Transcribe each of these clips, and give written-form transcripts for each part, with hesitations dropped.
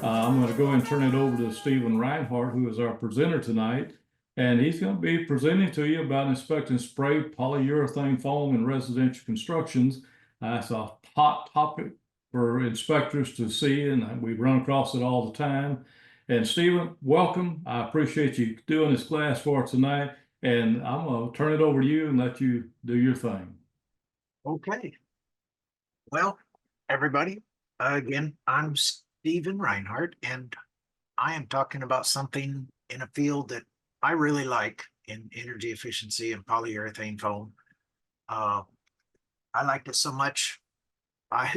I'm going to go and turn it over to Stephen Rinehart, who is our presenter tonight. And he's going to be presenting to you about inspecting spray polyurethane foam in residential constructions. It's a hot topic for inspectors to see, and we run across it all the time. And Stephen, welcome. I appreciate you doing this class for us tonight. And I'm going to turn it over to you and let you do your thing. Okay. Well, everybody, again, I'm Stephen Rinehart, and I am talking about something in a field that I really like in energy efficiency and polyurethane foam. I liked it so much. My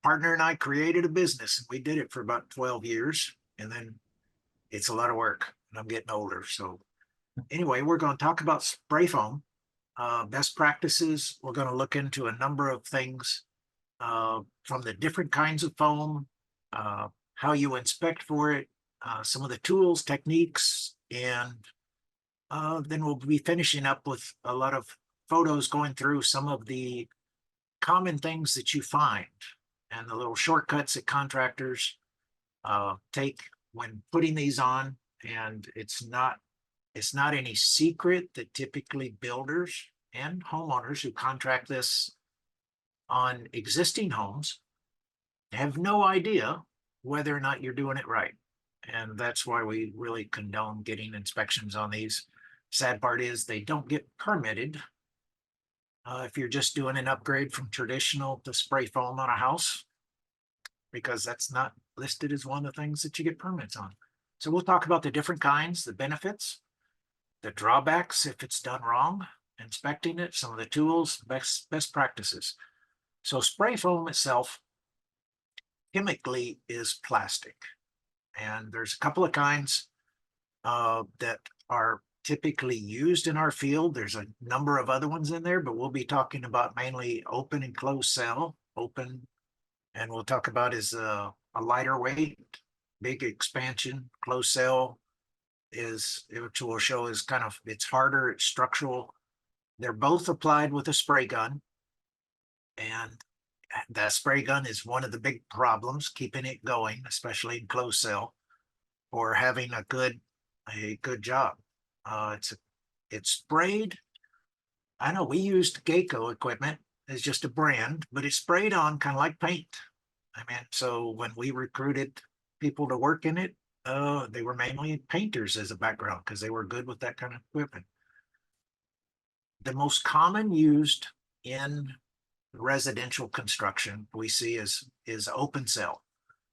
partner and I created a business, and we did it for about 12 years, and then it's a lot of work, and I'm getting older. So anyway, we're going to talk about spray foam, best practices. We're going to look into a number of things from the different kinds of foam, how you inspect for it, some of the tools, techniques, and then we'll be finishing up with a lot of photos going through some of the common things that you find and the little shortcuts that contractors take when putting these on. And it's not any secret that typically builders and homeowners who contract this on existing homes have no idea whether or not you're doing it right. And that's why we really condone getting inspections on these. Sad part is they don't get permitted if you're just doing an upgrade from traditional to spray foam on a house, because that's not listed as one of the things that you get permits on. So we'll talk about the different kinds, the benefits, the drawbacks if it's done wrong, inspecting it, some of the tools, best practices. So spray foam itself chemically is plastic, and there's a couple of kinds that are typically used in our field. There's a number of other ones in there, but we'll be talking about mainly open and closed cell. Open, and we'll talk about is a lighter weight, big expansion. Closed cell is, which we'll show, is kind of, it's harder, it's structural. They're both applied with a spray gun, and that spray gun is one of the big problems keeping it going, especially in closed cell, or having a good job. It's sprayed. I know we used Geico equipment as just a brand, but it's sprayed on kind of like paint. I mean, so when we recruited people to work in it, they were mainly painters as a background because they were good with that kind of equipment. The most common used in residential construction we see is open cell.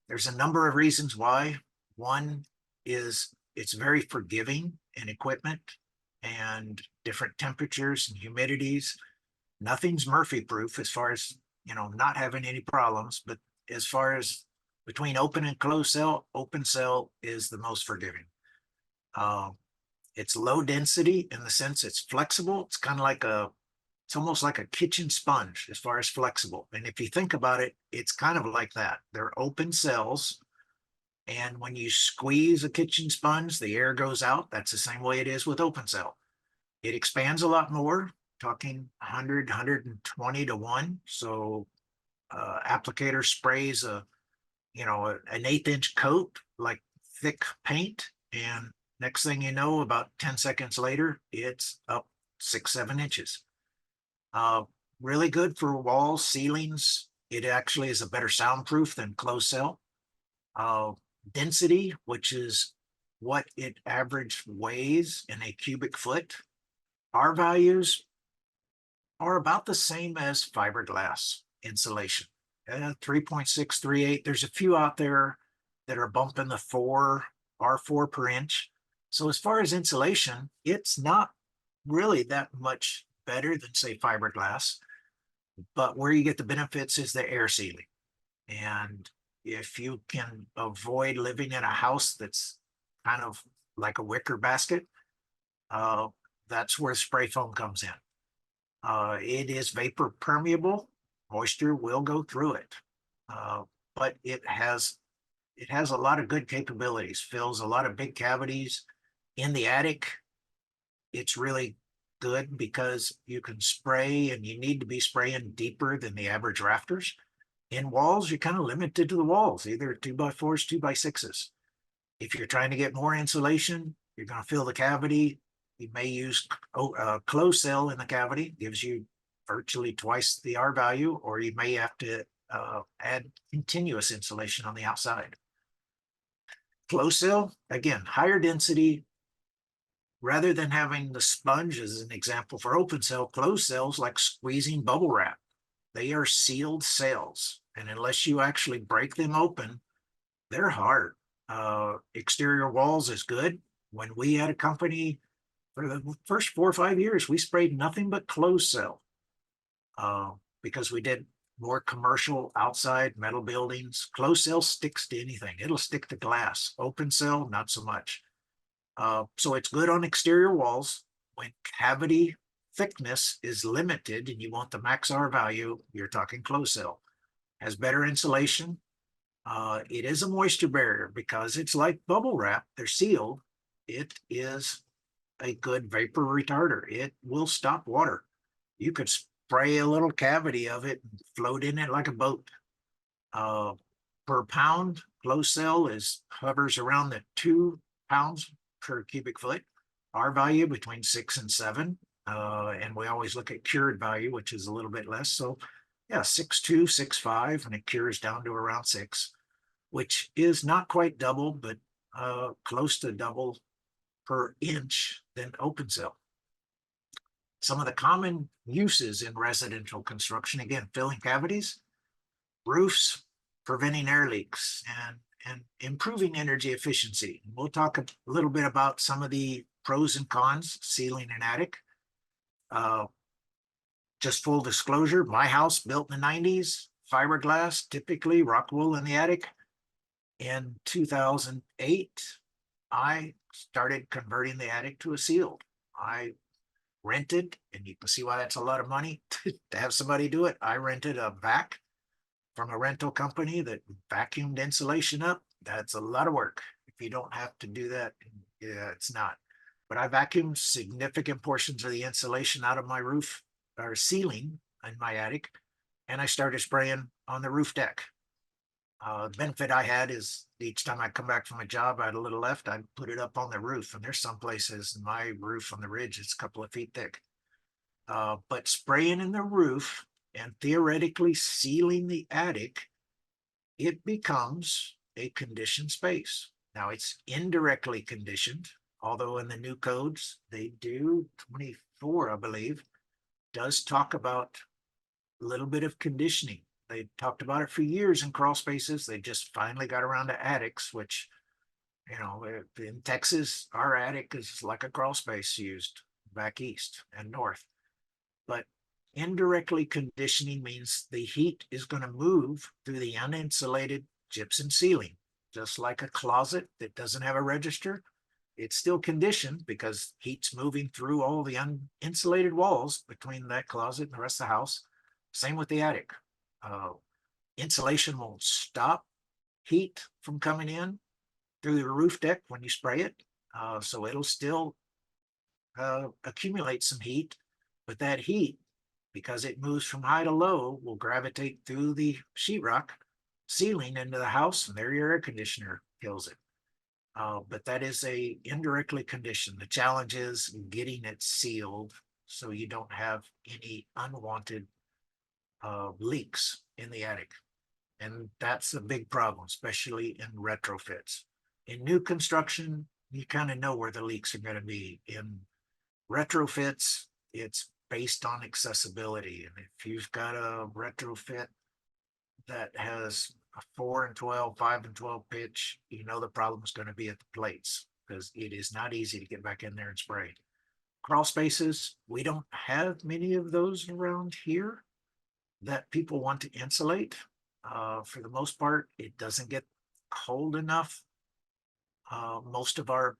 There's a number of reasons why. One is it's very forgiving in equipment and different temperatures and humidities. Nothing's Murphy proof as far as, you know, not having any problems, but as far as between open and closed cell, open cell is the most forgiving. It's low density in the sense it's flexible. It's kind of like it's almost like a kitchen sponge as far as flexible. And if you think about it, it's kind of like that. They're open cells. And when you squeeze a kitchen sponge, the air goes out. That's the same way it is with open cell. It expands a lot more, talking 100, 120 to 1. So applicator sprays an 1/8 inch coat, like thick paint. And next thing you know, about 10 seconds later, it's up 6-7 inches. Really good for walls, ceilings. It actually is a better soundproof than closed cell. Density, which is what it average weighs in a cubic foot. Our values are about the same as fiberglass insulation, 3.638. There's a few out there that are bumping the R4 per inch. So as far as insulation, it's not really that much better than, say, fiberglass, but where you get the benefits is the air sealing. And if you can avoid living in a house that's kind of like a wicker basket, that's where spray foam comes in. It is vapor permeable. Moisture will go through it, but it has a lot of good capabilities. Fills a lot of big cavities in the attic. It's really good because you can spray, and you need to be spraying deeper than the average rafters. In walls, you're kind of limited to the walls, either 2x4s, 2x6s. If you're trying to get more insulation, you're going to fill the cavity. You may use closed cell in the cavity, gives you virtually twice the R value, or you may have to add continuous insulation on the outside. Closed cell, again, higher density. Rather than having the sponge as an example for open cell, closed cells like squeezing bubble wrap. They are sealed cells, and unless you actually break them open, they're hard. Exterior walls is good. When we had a company for the first 4 or 5 years, we sprayed nothing but closed cell because we did more commercial outside metal buildings. Closed cell sticks to anything. It'll stick to glass. Open cell, not so much. So it's good on exterior walls. When cavity thickness is limited and you want the max R value, you're talking closed cell. Has better insulation. It is a moisture barrier because it's like bubble wrap. They're sealed. It is a good vapor retarder. It will stop water. You could spray a little cavity of it and float in it like a boat. Per pound, closed cell hovers around the 2 pounds per cubic foot. R value between 6 and 7. And we always look at cured value, which is a little bit less. So yeah, 6.2, 6.5, and it cures down to around 6, which is not quite double, but close to double per inch than open cell. Some of the common uses in residential construction, again, filling cavities, roofs, preventing air leaks, and improving energy efficiency. We'll talk a little bit about some of the pros and cons, ceiling and attic. Just full disclosure, my house built in the 90s, fiberglass, typically rock wool in the attic. In 2008, I started converting the attic to a sealed. I rented, and you can see why that's a lot of money to have somebody do it. I rented a vac from a rental company that vacuumed insulation up. That's a lot of work. If you don't have to do that, yeah, it's not. But I vacuumed significant portions of the insulation out of my roof or ceiling in my attic, and I started spraying on the roof deck. The benefit I had is each time I come back from a job, I had a little left, I'd put it up on the roof. And there's some places in my roof on the ridge, it's a couple of feet thick. But spraying in the roof and theoretically sealing the attic, it becomes a conditioned space. Now it's indirectly conditioned, although in the new codes, they do, 24, I believe, does talk about a little bit of conditioning. They talked about it for years in crawl spaces. They just finally got around to attics, which, you know, in Texas, our attic is like a crawl space used back east and north. But indirectly conditioning means the heat is going to move through the uninsulated gypsum ceiling, just like a closet that doesn't have a register. It's still conditioned because heat's moving through all the uninsulated walls between that closet and the rest of the house. Same with the attic. Insulation won't stop heat from coming in through the roof deck when you spray it. So it'll still accumulate some heat, but that heat, because it moves from high to low, will gravitate through the sheetrock ceiling into the house, and there your air conditioner kills it. But that is a indirectly conditioned. The challenge is getting it sealed so you don't have any unwanted leaks in the attic. And that's a big problem, especially in retrofits. In new construction, you kind of know where the leaks are going to be. In retrofits, it's based on accessibility. And if you've got a retrofit that has a 4 and 12, 5 and 12 pitch, you know the problem is going to be at the plates because it is not easy to get back in there and spray. Crawl spaces, we don't have many of those around here that people want to insulate. For the most part, it doesn't get cold enough. Most of our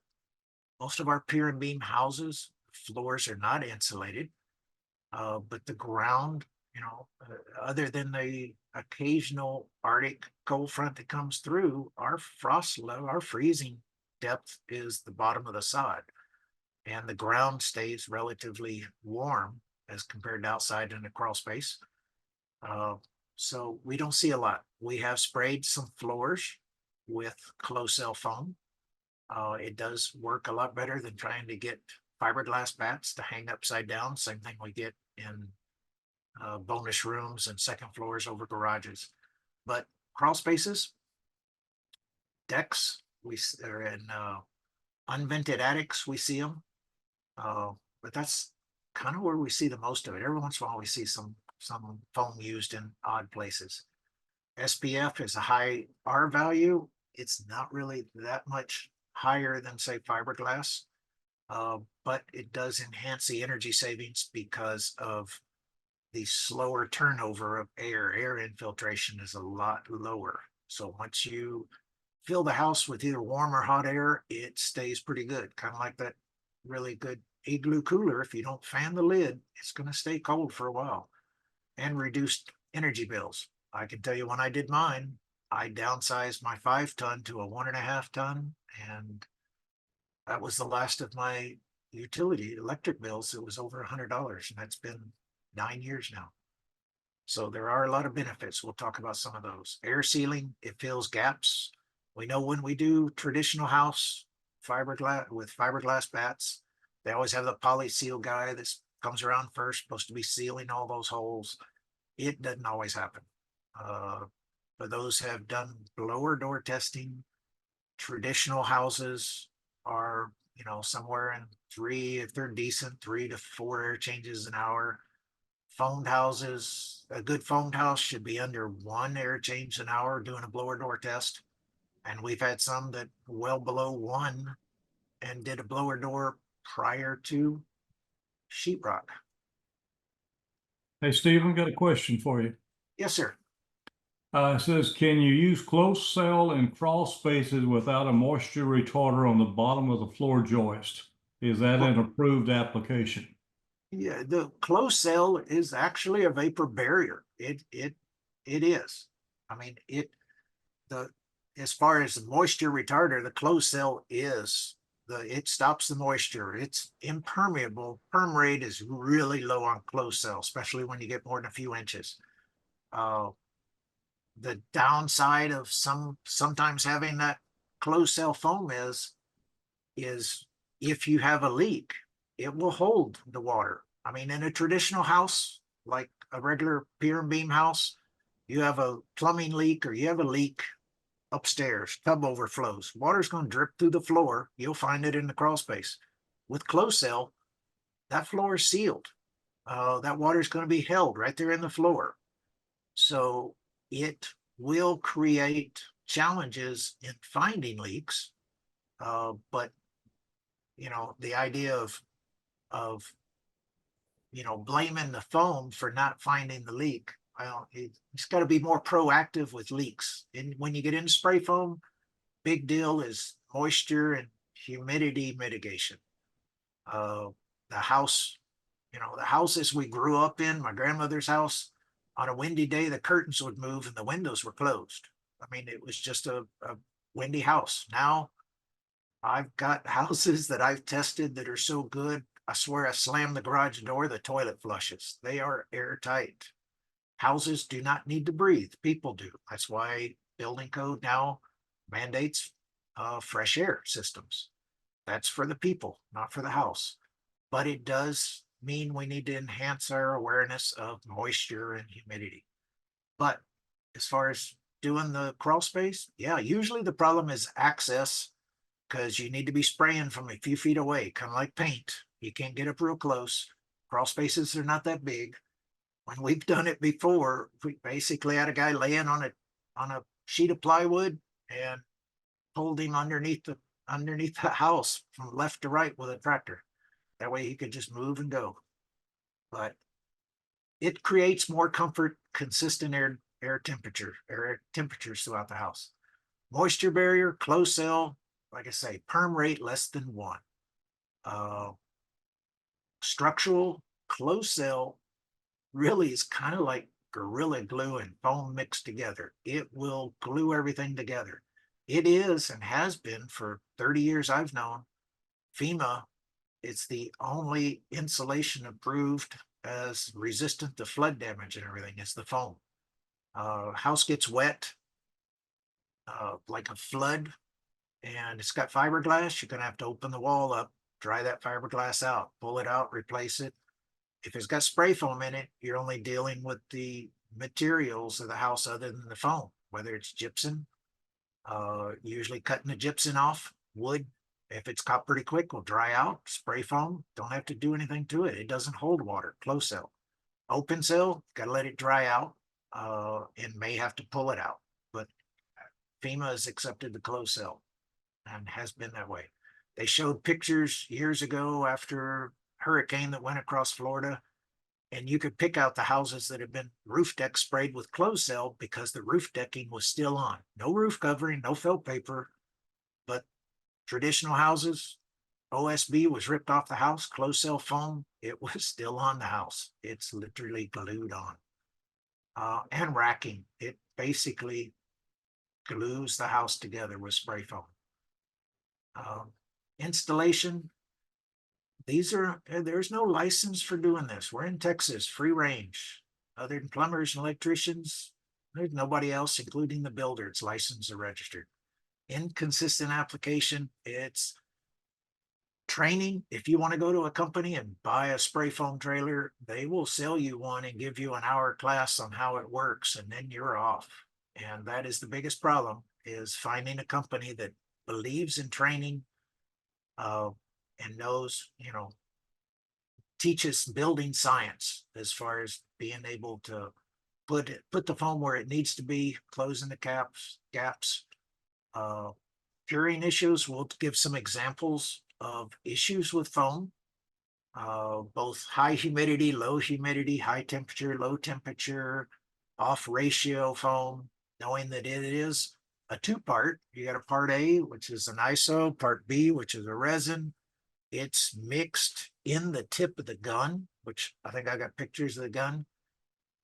pier and beam houses, floors are not insulated, but the ground, you know, other than the occasional Arctic cold front that comes through, our frost level, our freezing depth is the bottom of the sod, and the ground stays relatively warm as compared to outside in a crawl space. So we don't see a lot. We have sprayed some floors with closed cell foam. It does work a lot better than trying to get fiberglass bats to hang upside down. Same thing we get in bonus rooms and second floors over garages. But crawl spaces, decks, we are in unvented attics, we see them. But that's kind of where we see the most of it. Every once in a while, we see some foam used in odd places. SPF is a high R value. It's not really that much higher than, say, fiberglass, but it does enhance the energy savings because of the slower turnover of air. Air infiltration is a lot lower. So once you fill the house with either warm or hot air, it stays pretty good. Kind of like that really good igloo cooler. If you don't fan the lid, it's going to stay cold for a while. And reduced energy bills. I can tell you when I did mine, I downsized my 5-ton to a 1.5-ton, and that was the last of my utility electric bills. It was over $100, and that's been 9 years now. So there are a lot of benefits. We'll talk about some of those. Air sealing, it fills gaps. We know when we do traditional house fiberglass with fiberglass bats, they always have the poly seal guy that comes around first, supposed to be sealing all those holes. It doesn't always happen. For those who have done blower door testing, traditional houses are, somewhere in 3, if they're decent, 3 to 4 air changes an hour. Foamed houses, a good foamed house should be under 1 air change an hour doing a blower door test. And we've had some that well below 1 and did a blower door prior to sheetrock. Hey, Stephen, got a question for you. Yes, sir. It says, can you use closed cell in crawl spaces without a moisture retarder on the bottom of the floor joist? Is that an approved application? Yeah, the closed cell is actually a vapor barrier. It is. I mean, as far as the moisture retarder, the closed cell is it stops the moisture. It's impermeable. Perm rate is really low on closed cell, especially when you get more than a few inches. The downside of sometimes having that closed cell foam is if you have a leak, it will hold the water. I mean, in a traditional house, like a regular pier and beam house, you have a plumbing leak or you have a leak upstairs, tub overflows, water's going to drip through the floor. You'll find it in the crawl space. With closed cell, that floor is sealed. That water is going to be held right there in the floor. So it will create challenges in finding leaks. But the idea of blaming the foam for not finding the leak, well, it's got to be more proactive with leaks. And when you get into spray foam, big deal is moisture and humidity mitigation. The house, the houses we grew up in, my grandmother's house, on a windy day, the curtains would move and the windows were closed. I mean, it was just a windy house. Now I've got houses that I've tested that are so good, I swear I slam the garage door, the toilet flushes. They are airtight. Houses do not need to breathe. People do. That's why building code now mandates fresh air systems. That's for the people, not for the house. But it does mean we need to enhance our awareness of moisture and humidity. But as far as doing the crawl space, yeah, usually the problem is access, because you need to be spraying from a few feet away, kind of like paint. You can't get up real close. Crawl spaces are not that big. When we've done it before, we basically had a guy laying on a sheet of plywood and pulled him underneath the house from left to right with a tractor. That way he could just move and go. But it creates more comfort, consistent air temperatures throughout the house. Moisture barrier, closed cell, like I say, perm rate less than 1. Structural closed cell really is kind of like Gorilla Glue and foam mixed together. It will glue everything together. It is and has been for 30 years I've known. FEMA, it's the only insulation approved as resistant to flood damage and everything. It's the foam. House gets wet, like a flood, and it's got fiberglass, you're gonna have to open the wall up, dry that fiberglass out, pull it out, replace it. If it's got spray foam in it, you're only dealing with the materials of the house other than the foam, whether it's gypsum, usually cutting the gypsum off, wood. If it's caught pretty quick, will dry out. Spray foam, don't have to do anything to it. It doesn't hold water. Closed cell. Open cell, got to let it dry out, and may have to pull it out. But FEMA has accepted the closed cell and has been that way. They showed pictures years ago after hurricane that went across Florida, and you could pick out the houses that have been roof deck sprayed with closed cell because the roof decking was still on. No roof covering, no felt paper, but traditional houses, OSB was ripped off the house, closed cell foam, it was still on the house. It's literally glued on. And racking, it basically glues the house together with spray foam. Installation, there's no license for doing this. We're in Texas, free range. Other than plumbers and electricians, there's nobody else, including the builder, it's licensed or registered. Inconsistent application, it's training. If you want to go to a company and buy a spray foam trailer, they will sell you one and give you an hour class on how it works, and then you're off. And that is the biggest problem, is finding a company that believes in training, and knows, teaches building science as far as being able to put the foam where it needs to be, closing the gaps. Curing issues, we'll give some examples of issues with foam, both high humidity, low humidity, high temperature, low temperature, off ratio foam, knowing that it is a two-part. You got a part A, which is an ISO, part B, which is a resin. It's mixed in the tip of the gun, which I think I got pictures of the gun.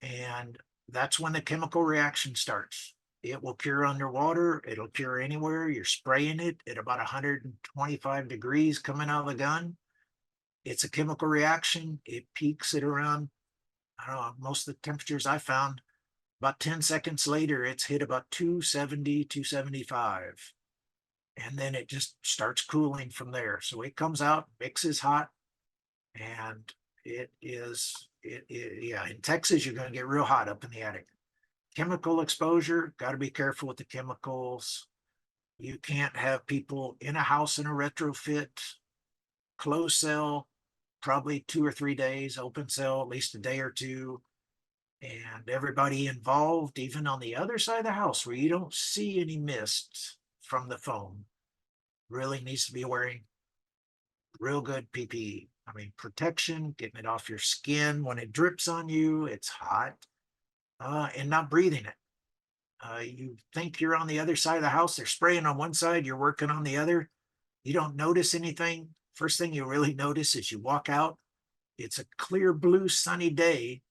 And that's when the chemical reaction starts. It will cure underwater. It'll cure anywhere. You're spraying it at about 125 degrees coming out of the gun. It's a chemical reaction. It peaks at around, I don't know, most of the temperatures I found, about 10 seconds later, it's hit about 270, 275. And then it just starts cooling from there. So it comes out, mixes hot, and yeah, in Texas, you're going to get real hot up in the attic. Chemical exposure, got to be careful with the chemicals. You can't have people in a house in a retrofit, closed cell, probably 2 or 3 days, open cell, at least a day or two. And everybody involved, even on the other side of the house where you don't see any mist from the foam, really needs to be wearing real good PPE. I mean, protection, getting it off your skin when it drips on you, it's hot, and not breathing it. You think you're on the other side of the house, they're spraying on one side, you're working on the other. You don't notice anything. First thing you really notice is you walk out, it's a clear blue sunny day,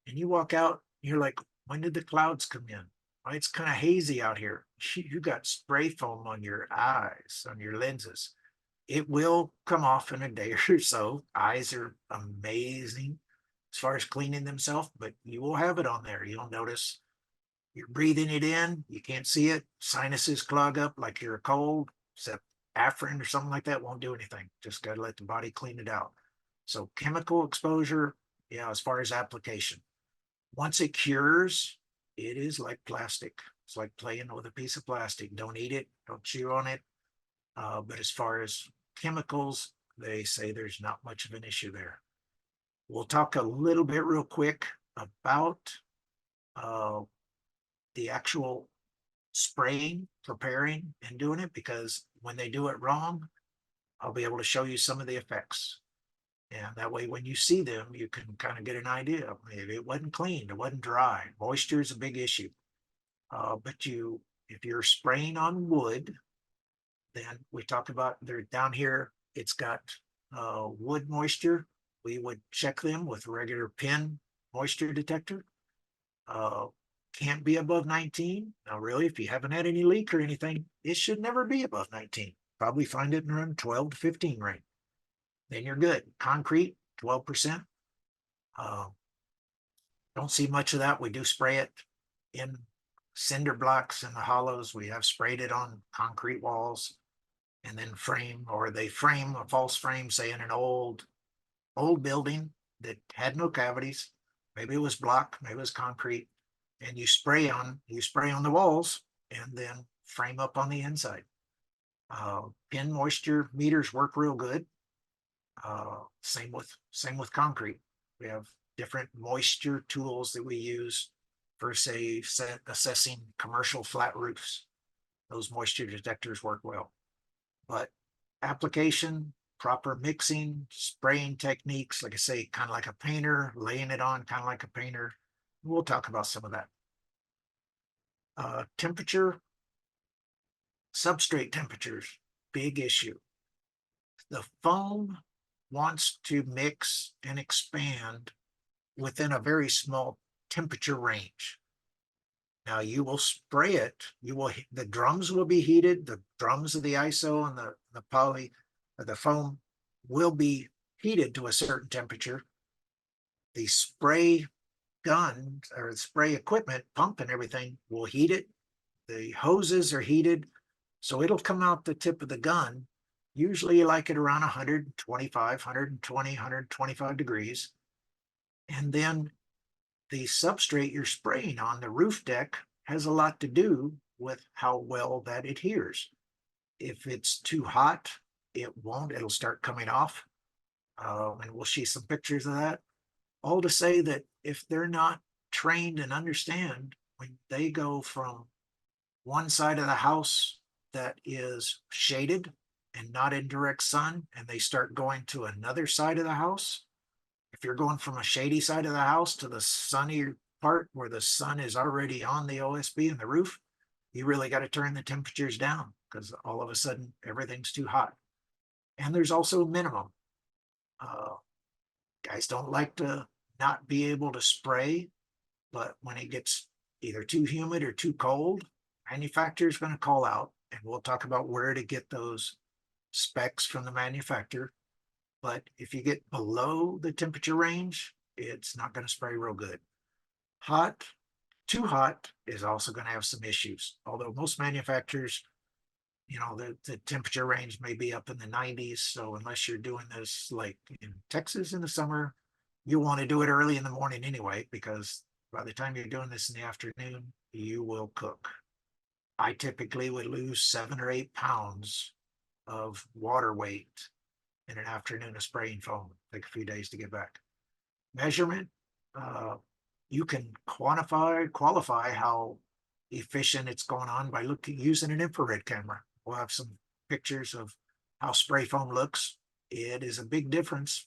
and you walk out, you're like, when did the clouds come in? Well, it's kind of hazy out here. You got spray foam on your eyes, on your lenses. It will come off in a day or so. Eyes are amazing as far as cleaning themselves, but you will have it on there. You'll notice you're breathing it in. You can't see it. Sinuses clog up like you're cold, except Afrin or something like that won't do anything. Just got to let the body clean it out. So chemical exposure, yeah, as far as application. Once it cures, it is like plastic. It's like playing with a piece of plastic. Don't eat it. Don't chew on it. But as far as chemicals, they say there's not much of an issue there. We'll talk a little bit real quick about the actual spraying, preparing, and doing it, because when they do it wrong, I'll be able to show you some of the effects. And that way, when you see them, you can kind of get an idea. Maybe it wasn't clean, it wasn't dry. Moisture is a big issue. But if you're spraying on wood, then we talked about there down here, it's got wood moisture. We would check them with a regular pin moisture detector. Can't be above 19. Now, really, if you haven't had any leak or anything, it should never be above 19. Probably find it in around 12 to 15 range. Then you're good. Concrete, 12%. Don't see much of that. We do spray it. in cinder blocks in the hollows. We have sprayed it on concrete walls and then frame, or they frame a false frame, say in an old building that had no cavities. Maybe it was block, maybe it was concrete, and you spray on the walls and then frame up on the inside. Pin moisture meters work real good. Same with concrete. We have different moisture tools that we use for, say, assessing commercial flat roofs. Those moisture detectors work well. But application, proper mixing, spraying techniques, like I say, kind of like a painter, laying it on kind of like a painter. We'll talk about some of that. Temperature, substrate temperatures, big issue. The foam wants to mix and expand within a very small temperature range. Now you will spray it, the drums will be heated, the drums of the ISO and the foam will be heated to a certain temperature. The spray gun or the spray equipment, pump and everything will heat it. The hoses are heated, so it'll come out the tip of the gun. Usually you like it around 125, 120, 125 degrees. And then the substrate you're spraying on, the roof deck, has a lot to do with how well that adheres. If it's too hot, it won't, it'll start coming off. And we'll see some pictures of that. All to say that if they're not trained and understand, when they go from one side of the house that is shaded and not in direct sun, and they start going to another side of the house, if you're going from a shady side of the house to the sunny part where the sun is already on the OSB and the roof, you really got to turn the temperatures down, because all of a sudden everything's too hot. And there's also a minimum. Guys don't like to not be able to spray, but when it gets either too humid or too cold, manufacturer is going to call out, and we'll talk about where to get those specs from the manufacturer. But if you get below the temperature range, it's not going to spray real good. Hot, too hot is also going to have some issues. Although most manufacturers, the temperature range may be up in the 90s. So unless you're doing this like in Texas in the summer, you want to do it early in the morning anyway, because by the time you're doing this in the afternoon, you will cook. I typically would lose 7 or 8 pounds of water weight in an afternoon of spraying foam. Take a few days to get back. Measurement, you can qualify how efficient it's going on by using an infrared camera. We'll have some pictures of how spray foam looks. It is a big difference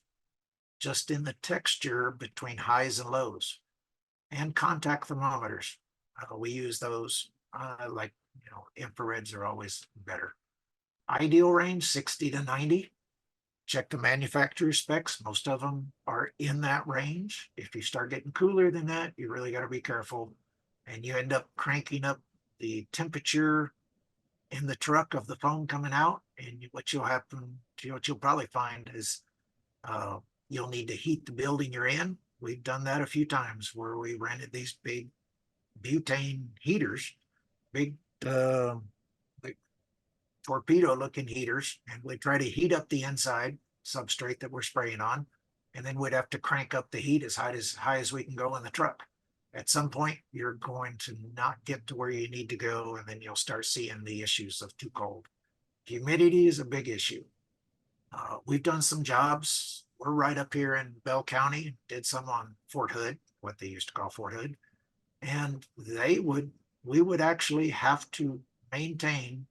just in the texture between highs and lows. And contact thermometers. We use those, infrareds are always better. Ideal range 60 to 90. Check the manufacturer's specs. Most of them are in that range. If you start getting cooler than that, you really got to be careful. And you end up cranking up the temperature in the truck of the foam coming out. And what you'll probably find is you'll need to heat the building you're in. We've done that a few times where we rented these big butane heaters, big like torpedo looking heaters, and we'd try to heat up the inside substrate that we're spraying on, and then we'd have to crank up the heat as high as we can go in the truck. At some point, you're going to not get to where you need to go, and then you'll start seeing the issues of too cold. Humidity is a big issue. We've done some jobs. We're right up here in Bell County, did some on Fort Hood, what they used to call Fort Hood. And we would actually have to maintain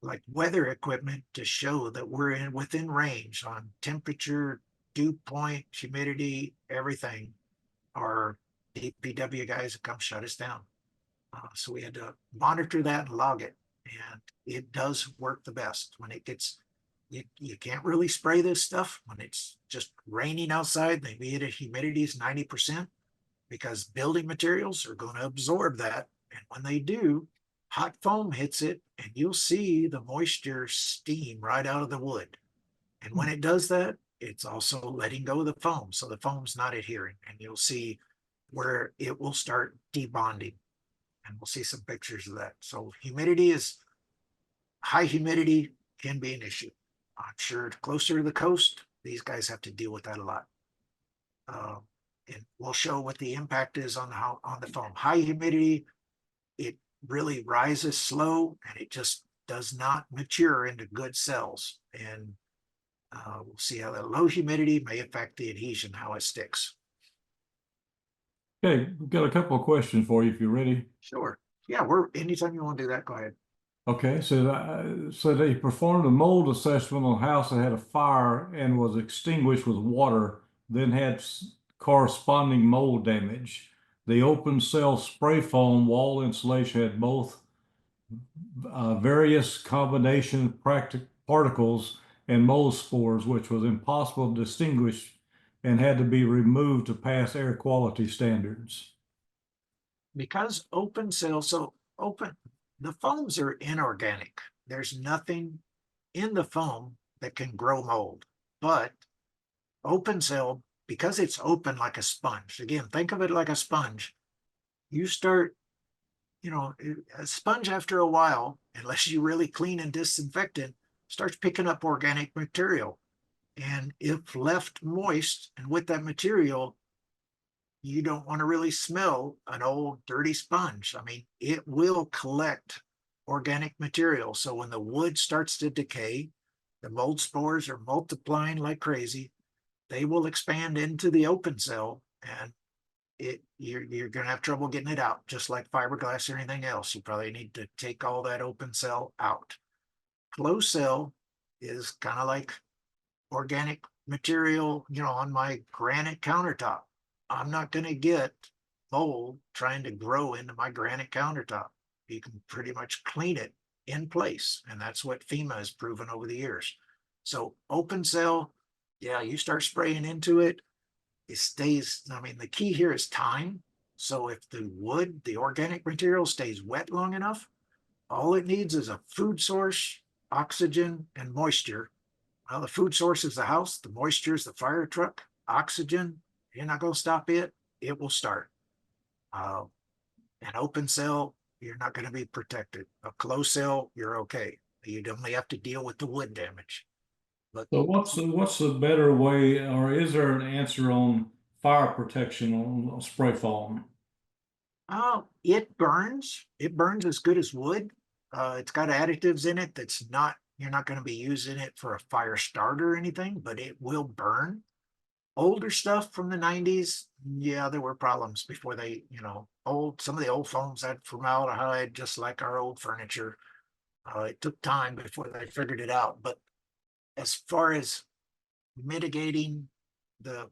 like weather equipment to show that we're within range on temperature, dew point, humidity, everything. Our DPW guys would come shut us down. So we had to monitor that and log it. And it does work the best when it gets, you can't really spray this stuff when it's just raining outside. The humidity is 90%, because building materials are going to absorb that. And when they do, hot foam hits it, and you'll see the moisture steam right out of the wood. And when it does that, it's also letting go of the foam. So the foam's not adhering, and you'll see where it will start debonding. And we'll see some pictures of that. So humidity is, high humidity can be an issue. I'm sure closer to the coast, these guys have to deal with that a lot. And we'll show what the impact is on the foam. High humidity, it really rises slow and it just does not mature into good cells. And we'll see how that low humidity may affect the adhesion, how it sticks. Okay, we've got a couple of questions for you if you're ready. Sure. Yeah, anytime you want to do that, go ahead. Okay, so they performed a mold assessment on a house that had a fire and was extinguished with water, then had corresponding mold damage. The open cell spray foam wall insulation had both various combination particles and mold spores, which was impossible to distinguish and had to be removed to pass air quality standards. Because open cell, the foams are inorganic. There's nothing in the foam that can grow mold, but open cell, because it's open like a sponge, again, think of it like a sponge. You start, a sponge after a while, unless you really clean and disinfect it, starts picking up organic material. And if left moist and with that material, you don't want to really smell an old dirty sponge. I mean, it will collect organic material. So when the wood starts to decay, the mold spores are multiplying like crazy. They will expand into the open cell and you're going to have trouble getting it out, just like fiberglass or anything else. You probably need to take all that open cell out. Closed cell is kind of like organic material, on my granite countertop. I'm not going to get mold trying to grow into my granite countertop. You can pretty much clean it in place. And that's what FEMA has proven over the years. So open cell, yeah, you start spraying into it, it stays. I mean, the key here is time. So if the wood, the organic material stays wet long enough, all it needs is a food source, oxygen, and moisture. Well, the food source is the house, the moisture is the fire truck, oxygen, you're not going to stop it, it will start. An open cell, you're not going to be protected. A closed cell, you're okay. You'd only have to deal with the wood damage. But So what's the better way, or is there an answer on fire protection on spray foam? it burns. It burns as good as wood. It's got additives in it that's not, you're not going to be using it for a fire starter or anything, but it will burn. Older stuff from the 90s, yeah, there were problems before they, some of the old foams had formaldehyde, just like our old furniture. It took time before they figured it out. But as far as mitigating the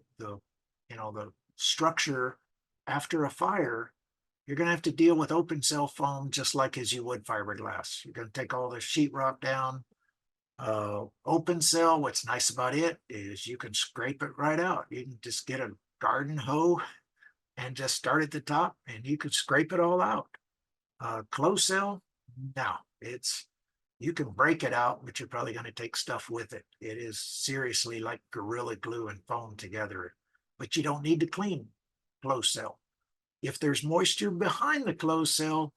structure after a fire, you're going to have to deal with open cell foam just like as you would fiberglass. You're going to take all the sheetrock down. Open cell, what's nice about it is you can scrape it right out. You can just get a garden hoe and just start at the top and you can scrape it all out. Closed cell, no, you can break it out, but you're probably going to take stuff with it. It is seriously like Gorilla Glue and foam together, but you don't need to clean closed cell. If there's moisture behind the closed cell,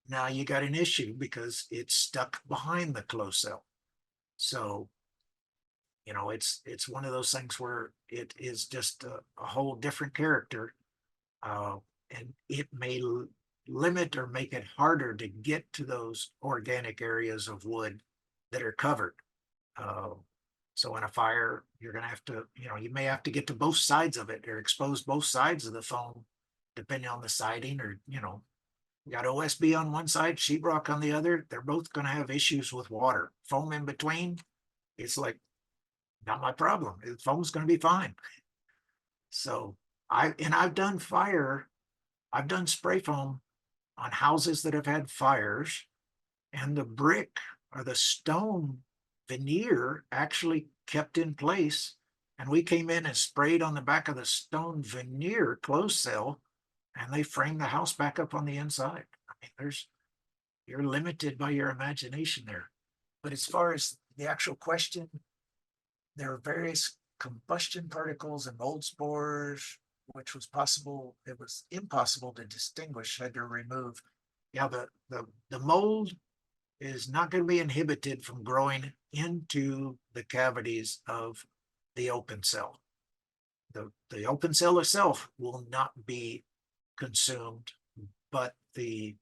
now you got an issue because it's stuck behind the closed cell. So, it's one of those things where it is just a whole different character. And it may limit or make it harder to get to those organic areas of wood that are covered. So in a fire, you're going to have to, you may have to get to both sides of it or expose both sides of the foam, depending on the siding or, you got OSB on one side, sheetrock on the other. They're both going to have issues with water. Foam in between, it's like, not my problem. The foam's going to be fine. So I've done spray foam on houses that have had fires, and the brick or the stone veneer actually kept in place. And we came in and sprayed on the back of the stone veneer closed cell, and they framed the house back up on the inside. I mean, you're limited by your imagination there. But as far as the actual question, there are various combustion particles and mold spores which was possible, it was impossible to distinguish, had to remove. Yeah, the mold is not going to be inhibited from growing into the cavities of the open cell. The open cell itself will not be consumed, but the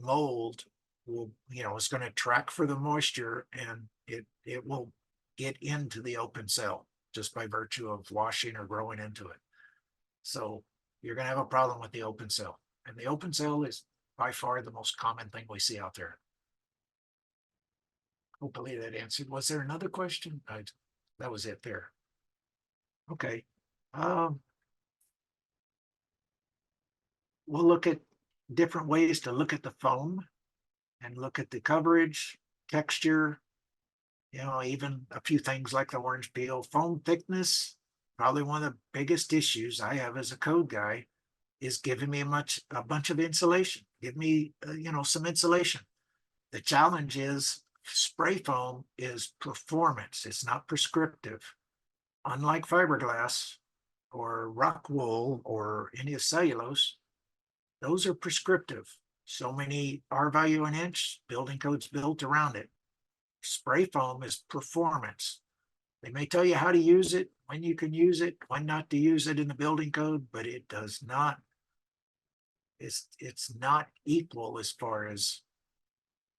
mold will, it's going to track for the moisture, and it will get into the open cell just by virtue of washing or growing into it. So you're going to have a problem with the open cell, and the open cell is by far the most common thing we see out there. Hopefully that answered. Was there another question? That was it there. Okay. We'll look at different ways to look at the foam and look at the coverage, texture, even a few things like the orange peel. Foam thickness, probably one of the biggest issues I have as a code guy, is giving me a bunch of insulation. Give me, some insulation. The challenge is spray foam is performance. It's not prescriptive. Unlike fiberglass or rock wool or any of cellulose, those are prescriptive. So many R value an inch, building codes built around it. Spray foam is performance. They may tell you how to use it, when you can use it, when not to use it in the building code, but it does not, it's not equal as far as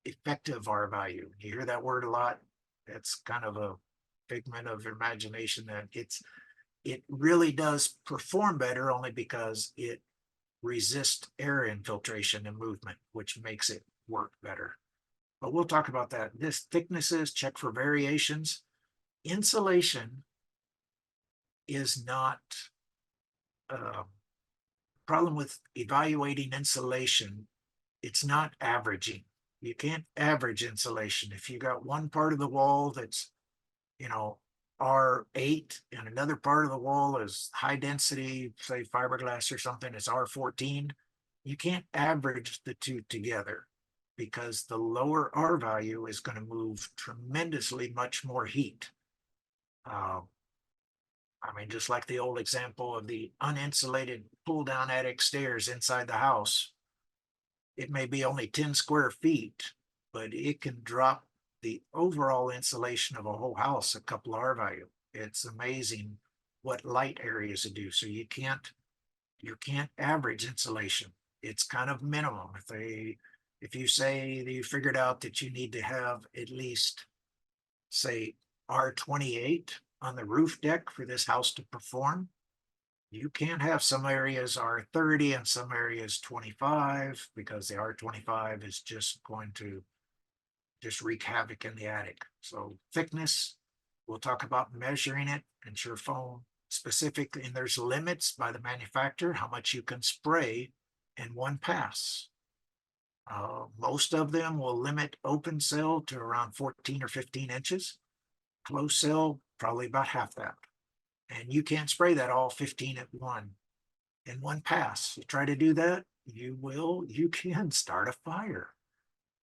effective R value. You hear that word a lot. That's kind of a figment of imagination, that it really does perform better only because it resists air infiltration and movement, which makes it work better. But we'll talk about that. This thicknesses, check for variations. Insulation is not problem with evaluating insulation. It's not averaging. You can't average insulation. If you got one part of the wall that's, R8 and another part of the wall is high density, say fiberglass or something, it's R14, you can't average the two together, because the lower R value is going to move tremendously much more heat. Just like the old example of the uninsulated pull down attic stairs inside the house. It may be only 10 square feet, but it can drop the overall insulation of a whole house a couple R value. It's amazing what light areas do. So you can't average insulation. It's kind of minimum. If you say that you figured out that you need to have at least, say, R28 on the roof deck for this house to perform, you can't have some areas R30 and some areas 25, because the R25 is just going to wreak havoc in the attic. So thickness, we'll talk about measuring it, ensure foam specific, and there's limits by the manufacturer how much you can spray in one pass. Most of them will limit open cell to around 14 or 15 inches. Closed cell, probably about half that. And you can't spray that all 15 in one pass. You try to do that, you can start a fire,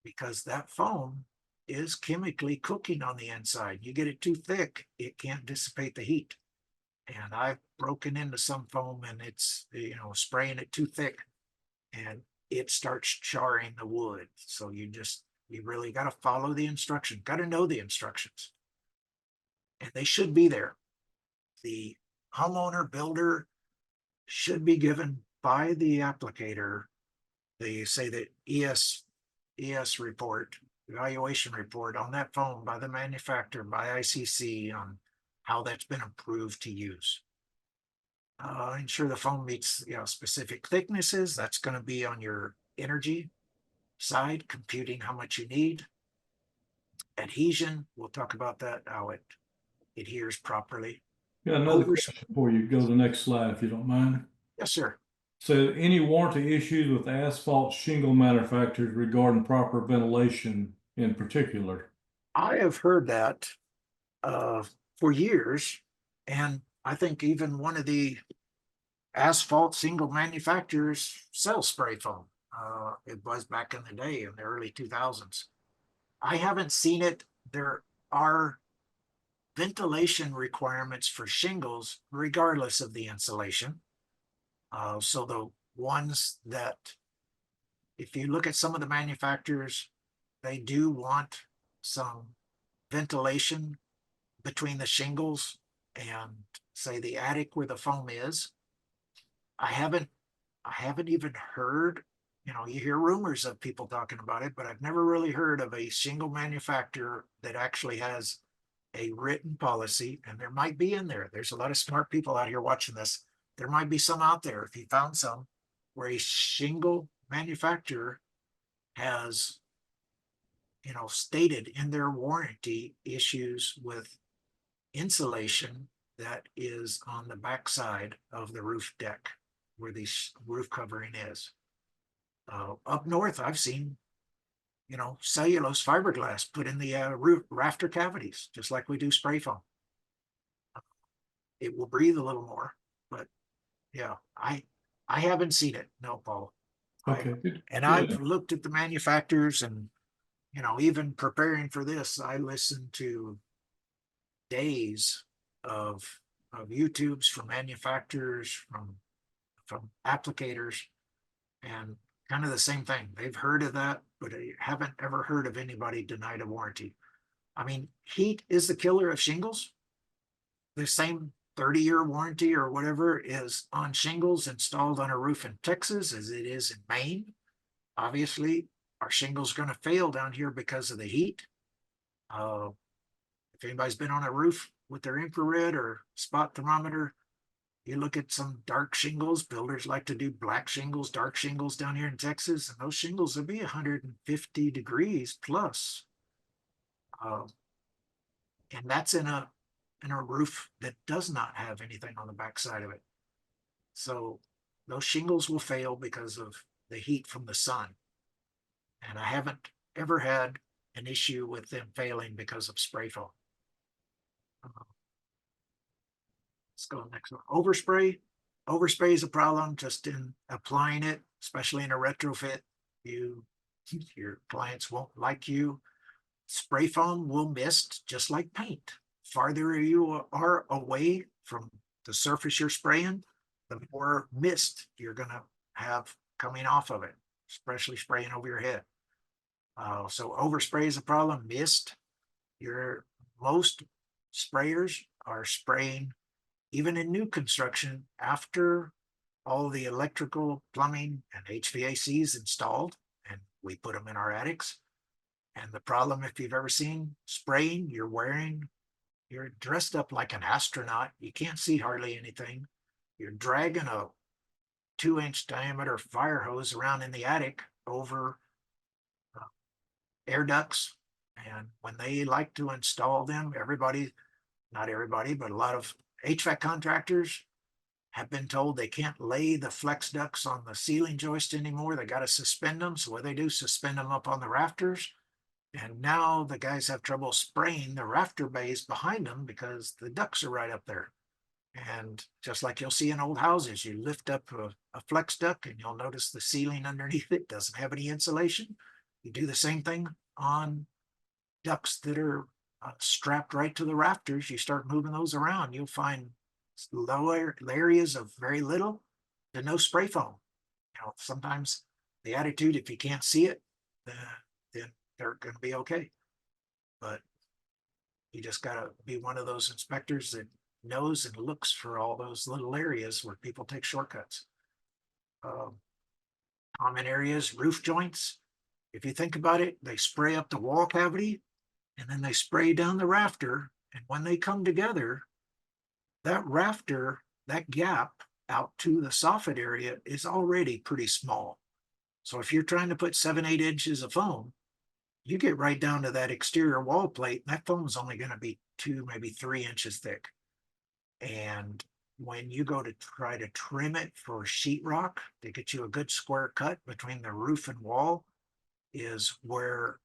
because that foam is chemically cooking on the inside. You get it too thick, it can't dissipate the heat. And I've broken into some foam and it's, spraying it too thick and it starts charring the wood. So you really got to follow the instructions, got to know the instructions. And they should be there. The homeowner builder should be given by the applicator, they say that ES report, evaluation report on that foam by the manufacturer, by ICC, on how that's been approved to use. Ensure the foam meets specific thicknesses. That's going to be on your energy side, computing how much you need. Adhesion, we'll talk about that, how it adheres properly. Got another question before you go to the next slide, if you don't mind. Yes, sir. So any warranty issues with asphalt shingle manufacturers regarding proper ventilation in particular? I have heard that for years, and I think even one of the asphalt single manufacturers sells spray foam. It was back in the day, in the early 2000s. I haven't seen it. There are ventilation requirements for shingles regardless of the insulation. So the ones that, if you look at some of the manufacturers, they do want some ventilation between the shingles and say the attic where the foam is. I haven't even heard, you hear rumors of people talking about it, but I've never really heard of a shingle manufacturer that actually has a written policy, and there might be in there. There's a lot of smart people out here watching this. There might be some out there, if you found some, where a shingle manufacturer has, stated in their warranty issues with insulation that is on the backside of the roof deck where the roof covering is. Up north, I've seen, cellulose fiberglass put in the roof rafter cavities, just like we do spray foam. It will breathe a little more, but yeah, I haven't seen it. No, Paul. Okay, good. And Good. I've looked at the manufacturers, and even preparing for this, I listened to days of YouTubes from manufacturers, from applicators, and kind of the same thing. They've heard of that, but they haven't ever heard of anybody denied a warranty. I mean, heat is the killer of shingles. The same 30-year warranty or whatever is on shingles installed on a roof in Texas as it is in Maine. Obviously, our shingles going to fail down here because of the heat. If anybody's been on a roof with their infrared or spot thermometer, you look at some dark shingles. Builders like to do black shingles, dark shingles down here in Texas, and those shingles will be 150 degrees plus. And that's in a roof that does not have anything on the backside of it. So those shingles will fail because of the heat from the sun. And I haven't ever had an issue with them failing because of spray foam. Let's go next one. Overspray. Overspray is a problem just in applying it, especially in a retrofit. Your clients won't like you. Spray foam will mist just like paint. Farther you are away from the surface you're spraying, the more mist you're going to have coming off of it, especially spraying over your head. So overspray is a problem. Mist. Most sprayers are spraying, even in new construction, after all the electrical, plumbing, and HVAC is installed, and we put them in our attics. And the problem, if you've ever seen spraying, you're dressed up like an astronaut. You can't see hardly anything. You're dragging a 2-inch diameter fire hose around in the attic over air ducts. And when they like to install them, not everybody, but a lot of HVAC contractors have been told they can't lay the flex ducts on the ceiling joist anymore. They got to suspend them. So what they do, suspend them up on the rafters. And now the guys have trouble spraying the rafter bays behind them because the ducts are right up there. And just like you'll see in old houses, you lift up a flex duct and you'll notice the ceiling underneath it doesn't have any insulation. You do the same thing on ducts that are strapped right to the rafters. You start moving those around, you'll find lower areas of very little to no spray foam. Sometimes the attitude, if you can't see it, then they're going to be okay. But you just got to be one of those inspectors that knows and looks for all those little areas where people take shortcuts. Common areas, roof joints. If you think about it, they spray up the wall cavity and then they spray down the rafter. And when they come together, that rafter, that gap out to the soffit area is already pretty small. So if you're trying to put 7-8 inches of foam, you get right down to that exterior wall plate, and that foam is only going to be 2, maybe 3 inches thick. And when you go to try to trim it for sheetrock to get you a good square cut between the roof and wall, is where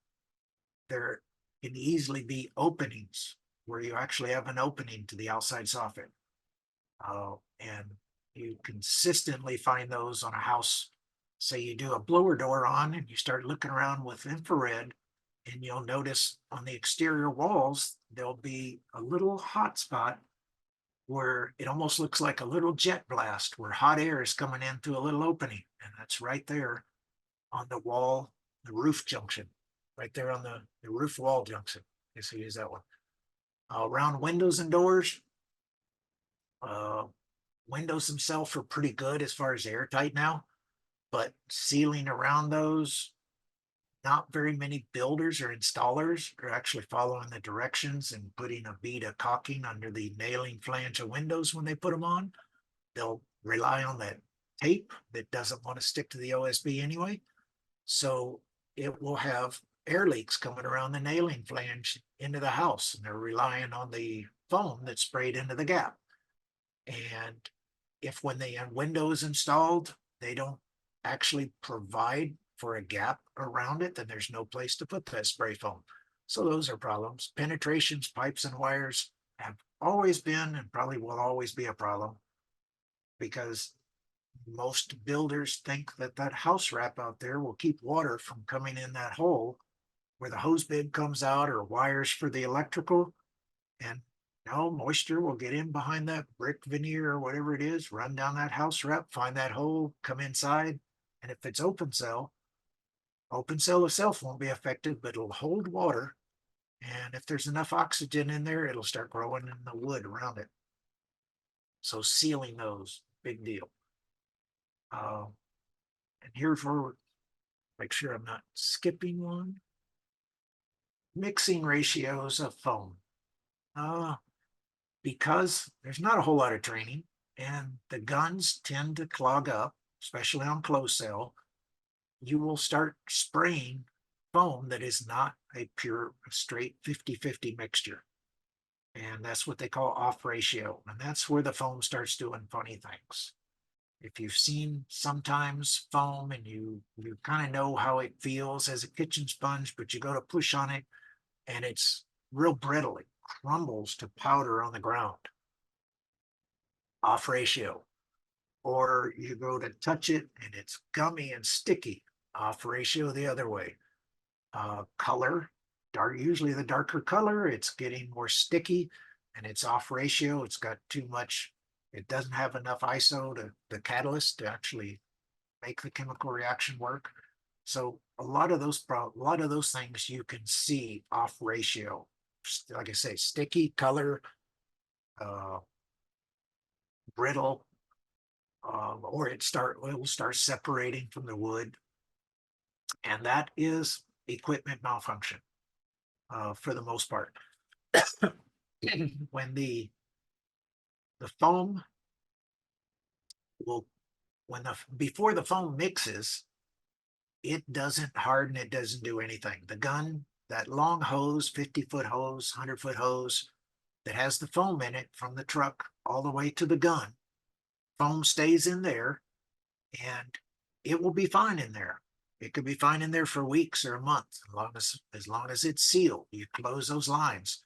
there can easily be openings where you actually have an opening to the outside soffit. And you consistently find those on a house. Say you do a blower door on and you start looking around with infrared, and you'll notice on the exterior walls, there'll be a little hot spot where it almost looks like a little jet blast where hot air is coming in through a little opening. And that's right there on the wall, the roof junction, right there on the roof wall junction. I guess I use that one. Around windows and doors, windows themselves are pretty good as far as airtight now, but sealing around those, not very many builders or installers are actually following the directions and putting a bead of caulking under the nailing flange of windows when they put them on. They'll rely on that tape that doesn't want to stick to the OSB anyway. So it will have air leaks coming around the nailing flange into the house, and they're relying on the foam that's sprayed into the gap. And if when the window is installed, they don't actually provide for a gap around it, then there's no place to put that spray foam. So those are problems. Penetrations, pipes and wires have always been and probably will always be a problem, because most builders think that that house wrap out there will keep water from coming in that hole where the hose bib comes out, or wires for the electrical. And no, moisture will get in behind that brick veneer or whatever it is, run down that house wrap, find that hole, come inside. And if it's open cell itself won't be affected, but it'll hold water. And if there's enough oxygen in there, it'll start growing in the wood around it. So sealing those, big deal. And here's where, make sure I'm not skipping one. Mixing ratios of foam. Because there's not a whole lot of training, and the guns tend to clog up, especially on closed cell, you will start spraying foam that is not a pure, straight 50-50 mixture. And that's what they call off ratio. And that's where the foam starts doing funny things. If you've seen sometimes foam and you kind of know how it feels as a kitchen sponge, but you go to push on it and it's real brittle, it crumbles to powder on the ground. Off ratio. Or you go to touch it and it's gummy and sticky. Off ratio the other way. Color, dark, usually the darker color, it's getting more sticky and it's off ratio. It's got too much, it doesn't have enough ISO to the catalyst to actually make the chemical reaction work. So a lot of those things you can see off ratio. Like I say, sticky, color, brittle, or it will start separating from the wood. And that is equipment malfunction for the most part. When the foam will, before the foam mixes, it doesn't harden, it doesn't do anything. The gun, that long hose, 50-foot hose, 100-foot hose that has the foam in it from the truck all the way to the gun, foam stays in there and it will be fine in there. It could be fine in there for weeks or a month, as long as it's sealed. You close those lines.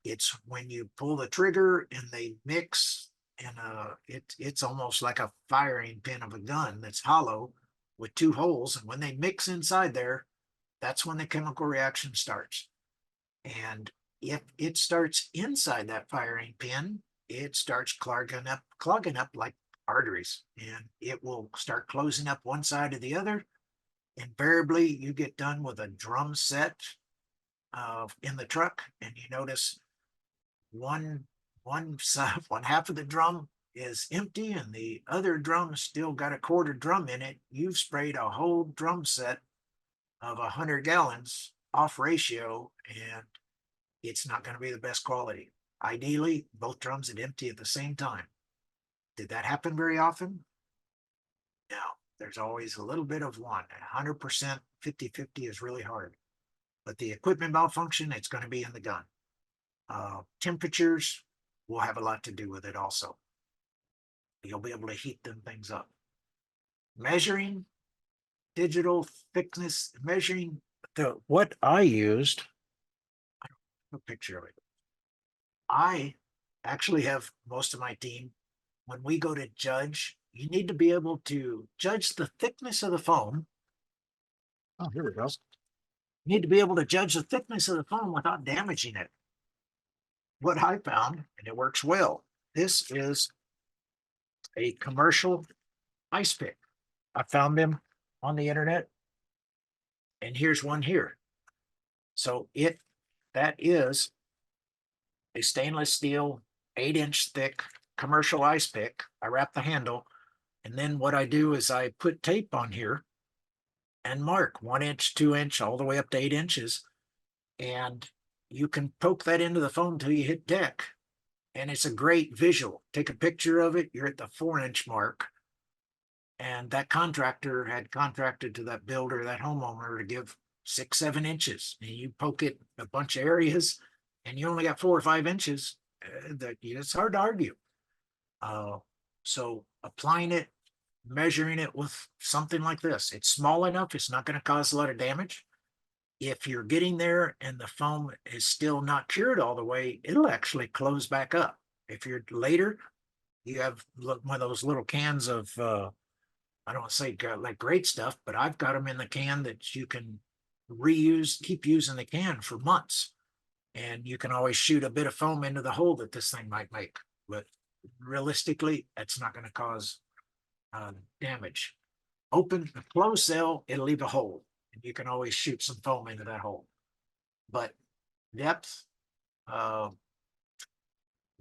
It's when you pull the trigger and they mix, and it's almost like a firing pin of a gun that's hollow with two holes. And when they mix inside there, that's when the chemical reaction starts. And if it starts inside that firing pin, it starts clogging up like arteries, and it will start closing up one side or the other. Invariably, you get done with a drum set in the truck, and you notice one side, one half of the drum is empty, and the other drum still got a quarter drum in it. You've sprayed a whole drum set of 100 gallons off ratio, and it's not going to be the best quality. Ideally, both drums would empty at the same time. Did that happen very often? No. There's always a little bit of one. 100%, 50-50 is really hard. But the equipment malfunction, it's going to be in the gun. Temperatures will have a lot to do with it also. You'll be able to heat them things up. Measuring digital thickness, measuring what I used, I don't have a picture of it. I actually have most of my team, when we go to judge, you need to be able to judge the thickness of the foam. Oh, here we go. You need to be able to judge the thickness of the foam without damaging it. What I found, and it works well, this is a commercial ice pick. I found them on the internet. And here's one here. So that is a stainless steel 8-inch thick commercial ice pick. I wrap the handle, and then what I do is I put tape on here and mark 1 inch, 2 inch, all the way up to 8 inches. And you can poke that into the foam till you hit deck. And it's a great visual. Take a picture of it. You're at the 4-inch mark. And that contractor had contracted to that builder, that homeowner, to give 6, 7 inches. And you poke it a bunch of areas and you only got 4 or 5 inches. It's hard to argue. So applying it, measuring it with something like this, it's small enough, it's not going to cause a lot of damage. If you're getting there and the foam is still not cured all the way, it'll actually close back up. If you're later, you have one of those little cans of, I don't want to say like great stuff, but I've got them in the can that you can reuse, keep using the can for months. And you can always shoot a bit of foam into the hole that this thing might make. But realistically, that's not going to cause damage. Open, closed cell, it'll leave a hole. And you can always shoot some foam into that hole. But depth, the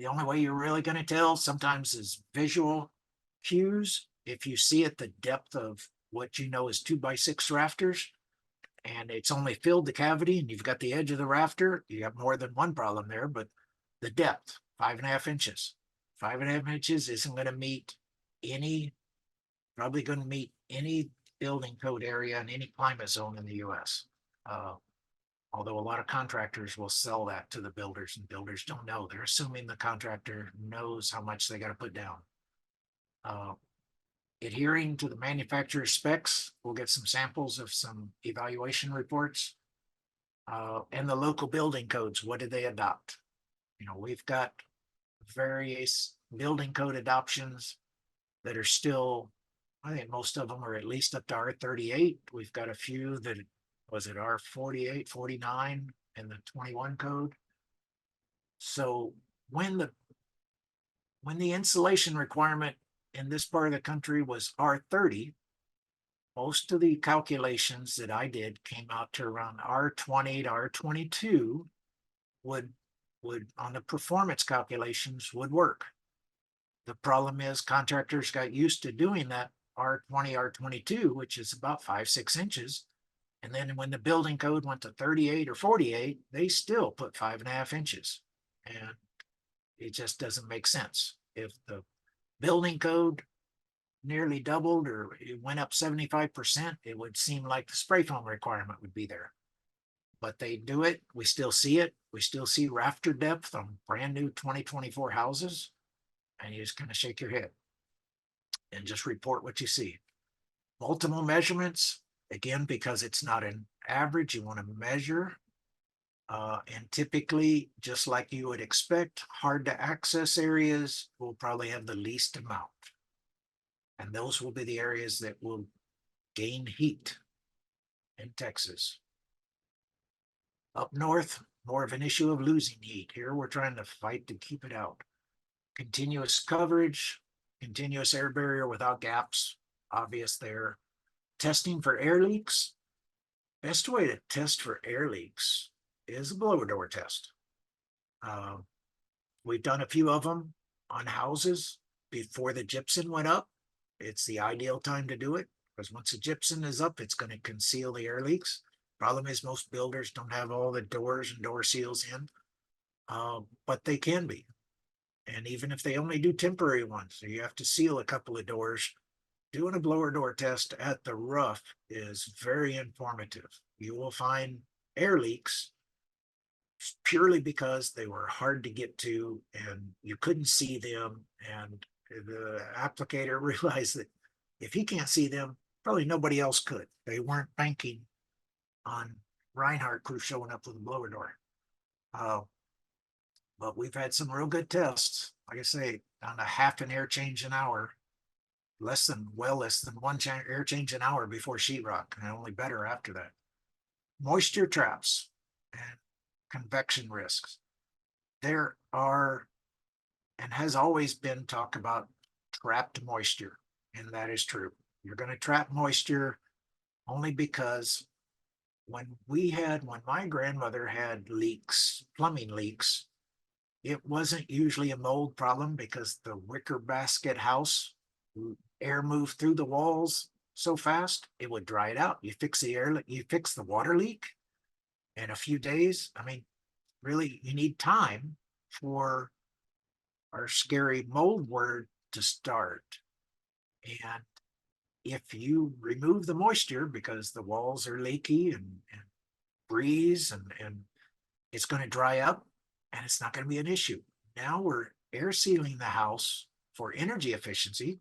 only way you're really going to tell sometimes is visual cues. If you see at the depth of what you know is 2x6 rafters, and it's only filled the cavity and you've got the edge of the rafter, you have more than one problem there. But the depth, 5.5 inches. 5.5 inches isn't going to meet probably going to meet any building code area in any climate zone in the US. Although a lot of contractors will sell that to the builders, and builders don't know. They're assuming the contractor knows how much they got to put down. Adhering to the manufacturer's specs, we'll get some samples of some evaluation reports. And the local building codes, what did they adopt? We've got various building code adoptions that are still, I think most of them are at least up to R38. We've got a few that, was it R48, 49, and the 21 code. So when the insulation requirement in this part of the country was R30, most of the calculations that I did came out to around R20 to R22 would on the performance calculations would work. The problem is contractors got used to doing that R20, R22, which is about 5, 6 inches. And then when the building code went to 38 or 48, they still put 5.5 inches. And it just doesn't make sense. If the building code nearly doubled or it went up 75%, it would seem like the spray foam requirement would be there. But they do it. We still see it. We still see rafter depth on brand new 2024 houses. And you just kind of shake your head and just report what you see. Multiple measurements, again, because it's not an average, you want to measure. And typically, just like you would expect, hard to access areas will probably have the least amount. And those will be the areas that will gain heat in Texas. Up north, more of an issue of losing heat. Here, we're trying to fight to keep it out. Continuous coverage, continuous air barrier without gaps, obvious there. Testing for air leaks. Best way to test for air leaks is a blower door test. We've done a few of them on houses before the gypsum went up. It's the ideal time to do it because once the gypsum is up, it's going to conceal the air leaks. Problem is most builders don't have all the doors and door seals in, but they can be. And even if they only do temporary ones, so you have to seal a couple of doors, doing a blower door test at the roof is very informative. You will find air leaks purely because they were hard to get to and you couldn't see them. And the applicator realized that if he can't see them, probably nobody else could. They weren't banking on Rinehart crew showing up with a blower door. But we've had some real good tests. Like I say, on a half an air change an hour, less than one air change an hour before sheetrock, and only better after that. Moisture traps and convection risks. There are and has always been talk about trapped moisture, and that is true. You're going to trap moisture only because when my grandmother had leaks, plumbing leaks, it wasn't usually a mold problem because the wicker basket house, air moved through the walls so fast, it would dry it out. You fix the air, you fix the water leak in a few days. I mean, really, you need time for our scary mold word to start. And if you remove the moisture because the walls are leaky and breeze and it's going to dry up and it's not going to be an issue. Now we're air sealing the house for energy efficiency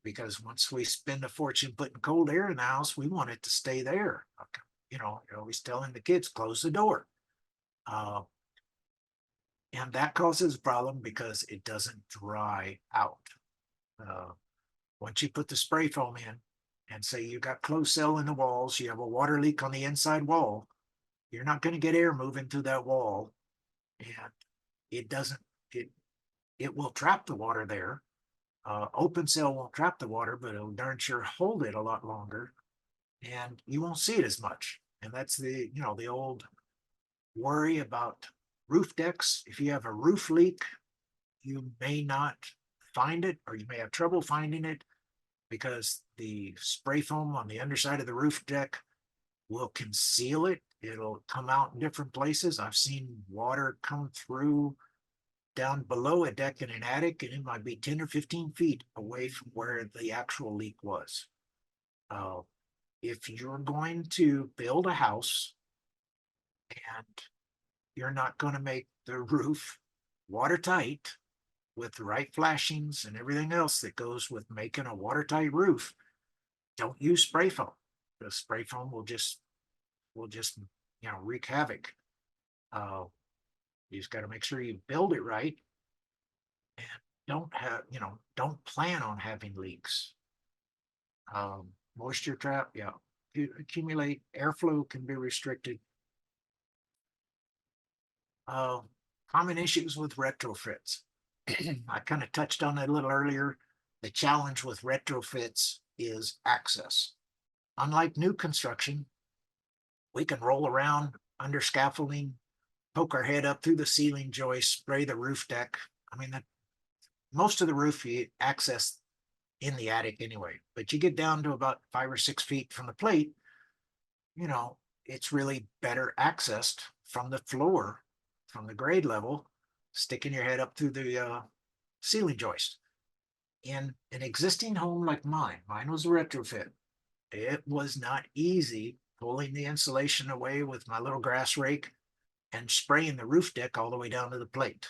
because once we spend a fortune putting cold air in the house, we want it to stay there. You know, you're always telling the kids, close the door. And that causes a problem because it doesn't dry out. Once you put the spray foam in and say you got closed cell in the walls, you have a water leak on the inside wall, you're not going to get air moving through that wall, and it doesn't, it will trap the water there. Open cell won't trap the water, but it'll darn sure hold it a lot longer, and you won't see it as much. And that's the, you know, the old worry about roof decks. If you have a roof leak, you may not find it, or you may have trouble finding it because the spray foam on the underside of the roof deck will conceal it. It'll come out in different places. I've seen water come through down below a deck in an attic, and it might be 10 or 15 feet away from where the actual leak was. If you're going to build a house and you're not going to make the roof watertight with the right flashings and everything else that goes with making a watertight roof, don't use spray foam. The spray foam will just you know, wreak havoc. You just got to make sure you build it right and don't have, you know, don't plan on having leaks. Moisture trap, yeah, accumulate, airflow can be restricted. Common issues with retrofits. I kind of touched on it a little earlier. The challenge with retrofits is access. Unlike new construction, we can roll around under scaffolding, poke our head up through the ceiling joist, spray the roof deck. I mean, most of the roof you access in the attic anyway, but you get down to about 5 or 6 feet from the plate, you know, it's really better accessed from the floor, from the grade level, sticking your head up through the ceiling joist. In an existing home like mine was a retrofit. It was not easy pulling the insulation away with my little grass rake and spraying the roof deck all the way down to the plate.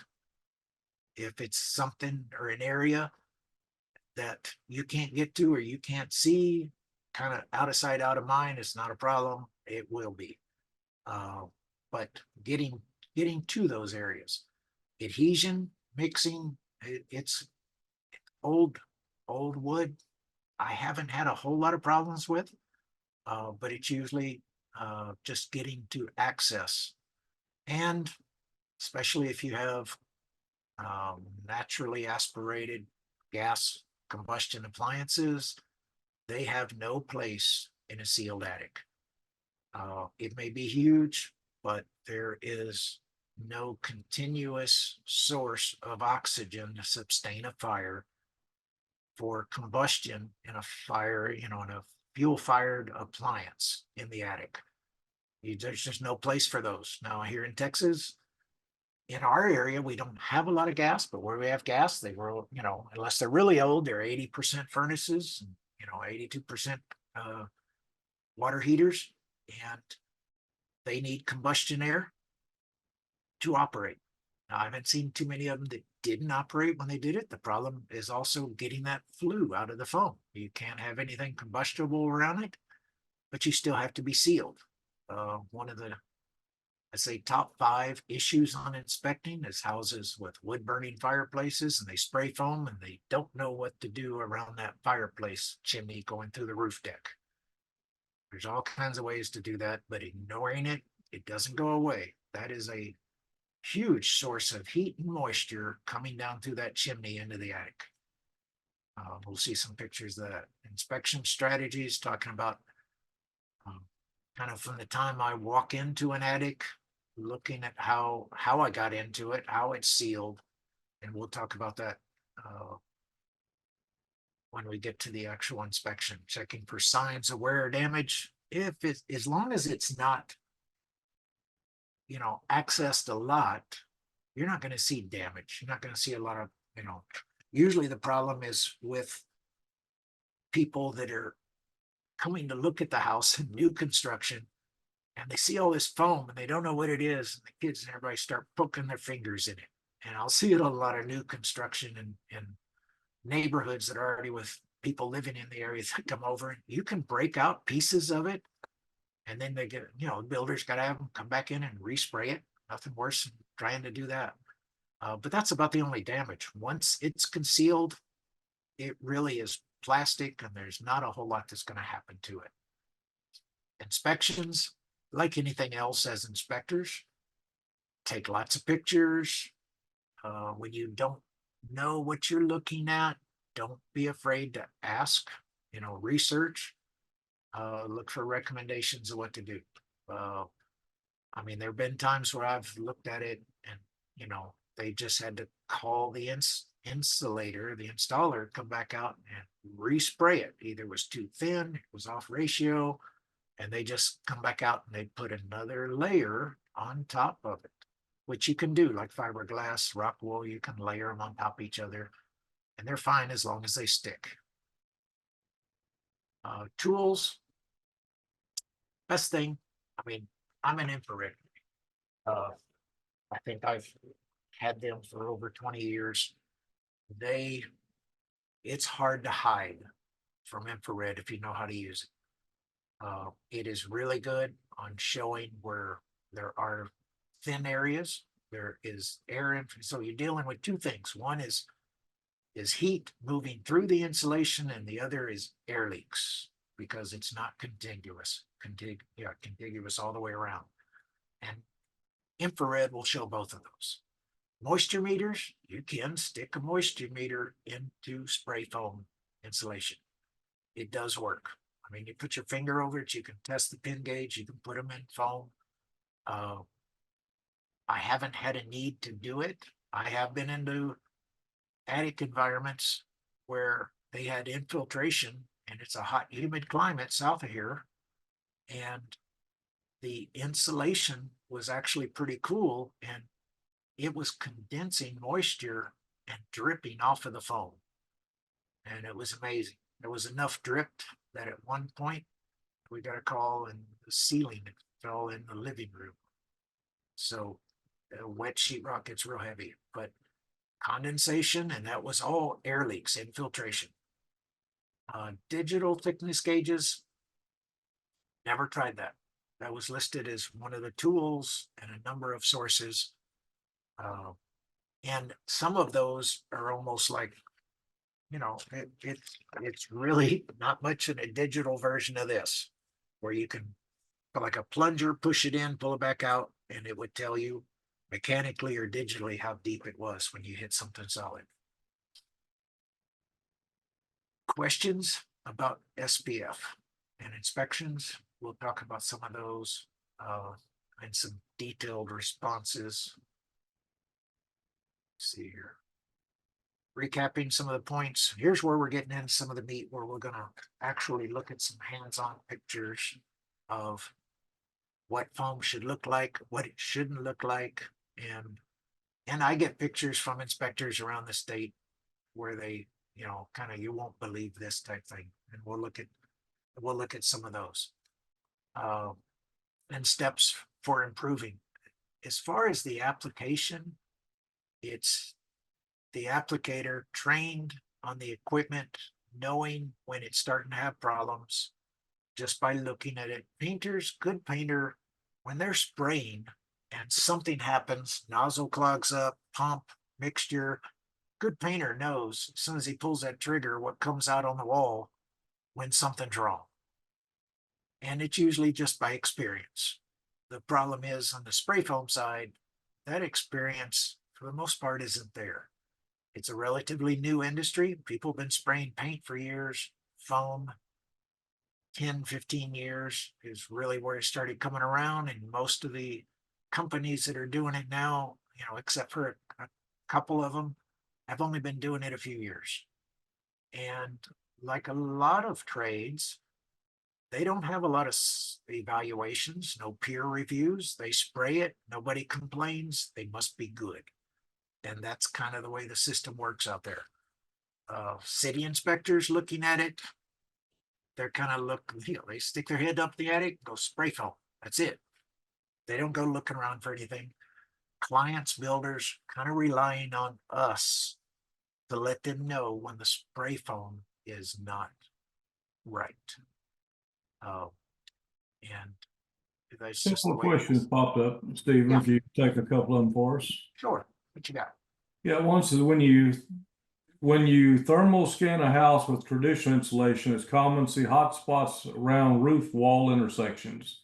If it's something or an area that you can't get to or you can't see, kind of out of sight, out of mind, it's not a problem. It will be. But getting to those areas, adhesion, mixing, it's old wood. I haven't had a whole lot of problems with, but it's usually just getting to access. And especially if you have naturally aspirated gas combustion appliances, they have no place in a sealed attic. It may be huge, but there is no continuous source of oxygen to sustain a fire for combustion in a fire, you know, in a fuel fired appliance in the attic. There's just no place for those. Now, here in Texas, in our area, we don't have a lot of gas, but where we have gas, they were, you know, unless they're really old, they're 80% furnaces, you know, 82% water heaters, and they need combustion air to operate. Now, I haven't seen too many of them that didn't operate when they did it. The problem is also getting that flue out of the foam. You can't have anything combustible around it, but you still have to be sealed. One of the, I say, top 5 issues on inspecting is houses with wood burning fireplaces, and they spray foam and they don't know what to do around that fireplace chimney going through the roof deck. There's all kinds of ways to do that, but ignoring it, it doesn't go away. That is a huge source of heat and moisture coming down through that chimney into the attic. We'll see some pictures of that. Inspection strategies, talking about kind of from the time I walk into an attic, looking at how I got into it, how it's sealed, and we'll talk about that when we get to the actual inspection. Checking for signs of wear or damage. If it, as long as it's not, you know, accessed a lot, you're not going to see damage. You're not going to see a lot of, you know, usually the problem is with people that are coming to look at the house in new construction, and they see all this foam and they don't know what it is. And the kids and everybody start poking their fingers in it. And I'll see it on a lot of new construction and neighborhoods that are already with people living in the area that come over, and you can break out pieces of it. And then they get, you know, the builders got to have them come back in and respray it. Nothing worse than trying to do that. But that's about the only damage. Once it's concealed, it really is plastic, and there's not a whole lot that's going to happen to it. Inspections, like anything else as inspectors, take lots of pictures. When you don't know what you're looking at, don't be afraid to ask, you know, research, look for recommendations of what to do. I mean, there have been times where I've looked at it and, you know, they just had to call the insulator, the installer, come back out and respray it. Either it was too thin, it was off ratio, and they just come back out and they put another layer on top of it, which you can do, like fiberglass, rock wool, you can layer them on top of each other, and they're fine as long as they stick. Tools, best thing, I mean, I'm an infrared. I think I've had them for over 20 years. It's hard to hide from infrared if you know how to use it. It is really good on showing where there are thin areas. There is air, so you're dealing with two things. One is heat moving through the insulation, and the other is air leaks, because it's not contiguous, contiguous all the way around. And infrared will show both of those. Moisture meters, you can stick a moisture meter into spray foam insulation. It does work. I mean, you put your finger over it, you can test the pin gauge, you can put them in foam. I haven't had a need to do it. I have been into attic environments where they had infiltration, and it's a hot, humid climate south of here, and the insulation was actually pretty cool, and it was condensing moisture and dripping off of the foam. And it was amazing. There was enough drip that at one point we got a call, and the ceiling fell in the living room. So wet sheetrock gets real heavy, but condensation, and that was all air leaks, infiltration. Digital thickness gauges, never tried that. That was listed as one of the tools and a number of sources. And some of those are almost like, you know, it's really not much in a digital version of this, where you can, like a plunger, push it in, pull it back out, and it would tell you mechanically or digitally how deep it was when you hit something solid. Questions about SPF and inspections? We'll talk about some of those and some detailed responses. Let's see here. Recapping some of the points. Here's where we're getting into some of the meat, where we're going to actually look at some hands-on pictures of what foam should look like, what it shouldn't look like. And I get pictures from inspectors around the state where they, you know, kind of, you won't believe this type thing. And we'll look at some of those. And steps for improving. As far as the application, it's the applicator trained on the equipment, knowing when it's starting to have problems just by looking at it. Painters, good painter, when they're spraying and something happens, nozzle clogs up, pump, mixture, good painter knows as soon as he pulls that trigger what comes out on the wall when something's wrong. And it's usually just by experience. The problem is on the spray foam side, that experience for the most part isn't there. It's a relatively new industry. People have been spraying paint for years, foam 10, 15 years is really where it started coming around. And most of the companies that are doing it now, except for a couple of them, have only been doing it a few years. And like a lot of trades, they don't have a lot of evaluations, no peer reviews. They spray it, nobody complains, they must be good. And that's kind of the way the system works out there. City inspectors looking at it, they're kind of they stick their head up the attic, go spray foam. That's it. They don't go looking around for anything. Clients, builders, kind of relying on us to let them know when the spray foam is not right. And that's just the Simple way it questions is. popped up, Stephen, Yeah. if you take a couple of them for us. Sure. What you got? Yeah, one says when you thermal scan a house with traditional insulation, it's common to see hot spots around roof wall intersections.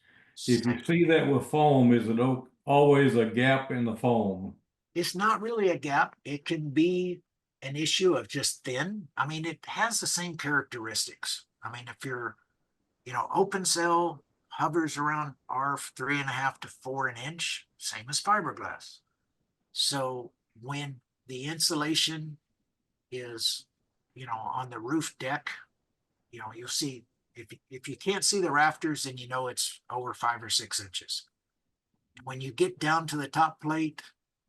If you see that with foam, is it always a gap in the foam? It's not really a gap. It can be an issue of just thin. I mean, it has the same characteristics. I mean, if you're, open cell hovers around R 3.5 to 4 an inch, same as fiberglass. So when the insulation is, on the roof deck, you'll see if you can't see the rafters, then it's over 5 or 6 inches. When you get down to the top plate,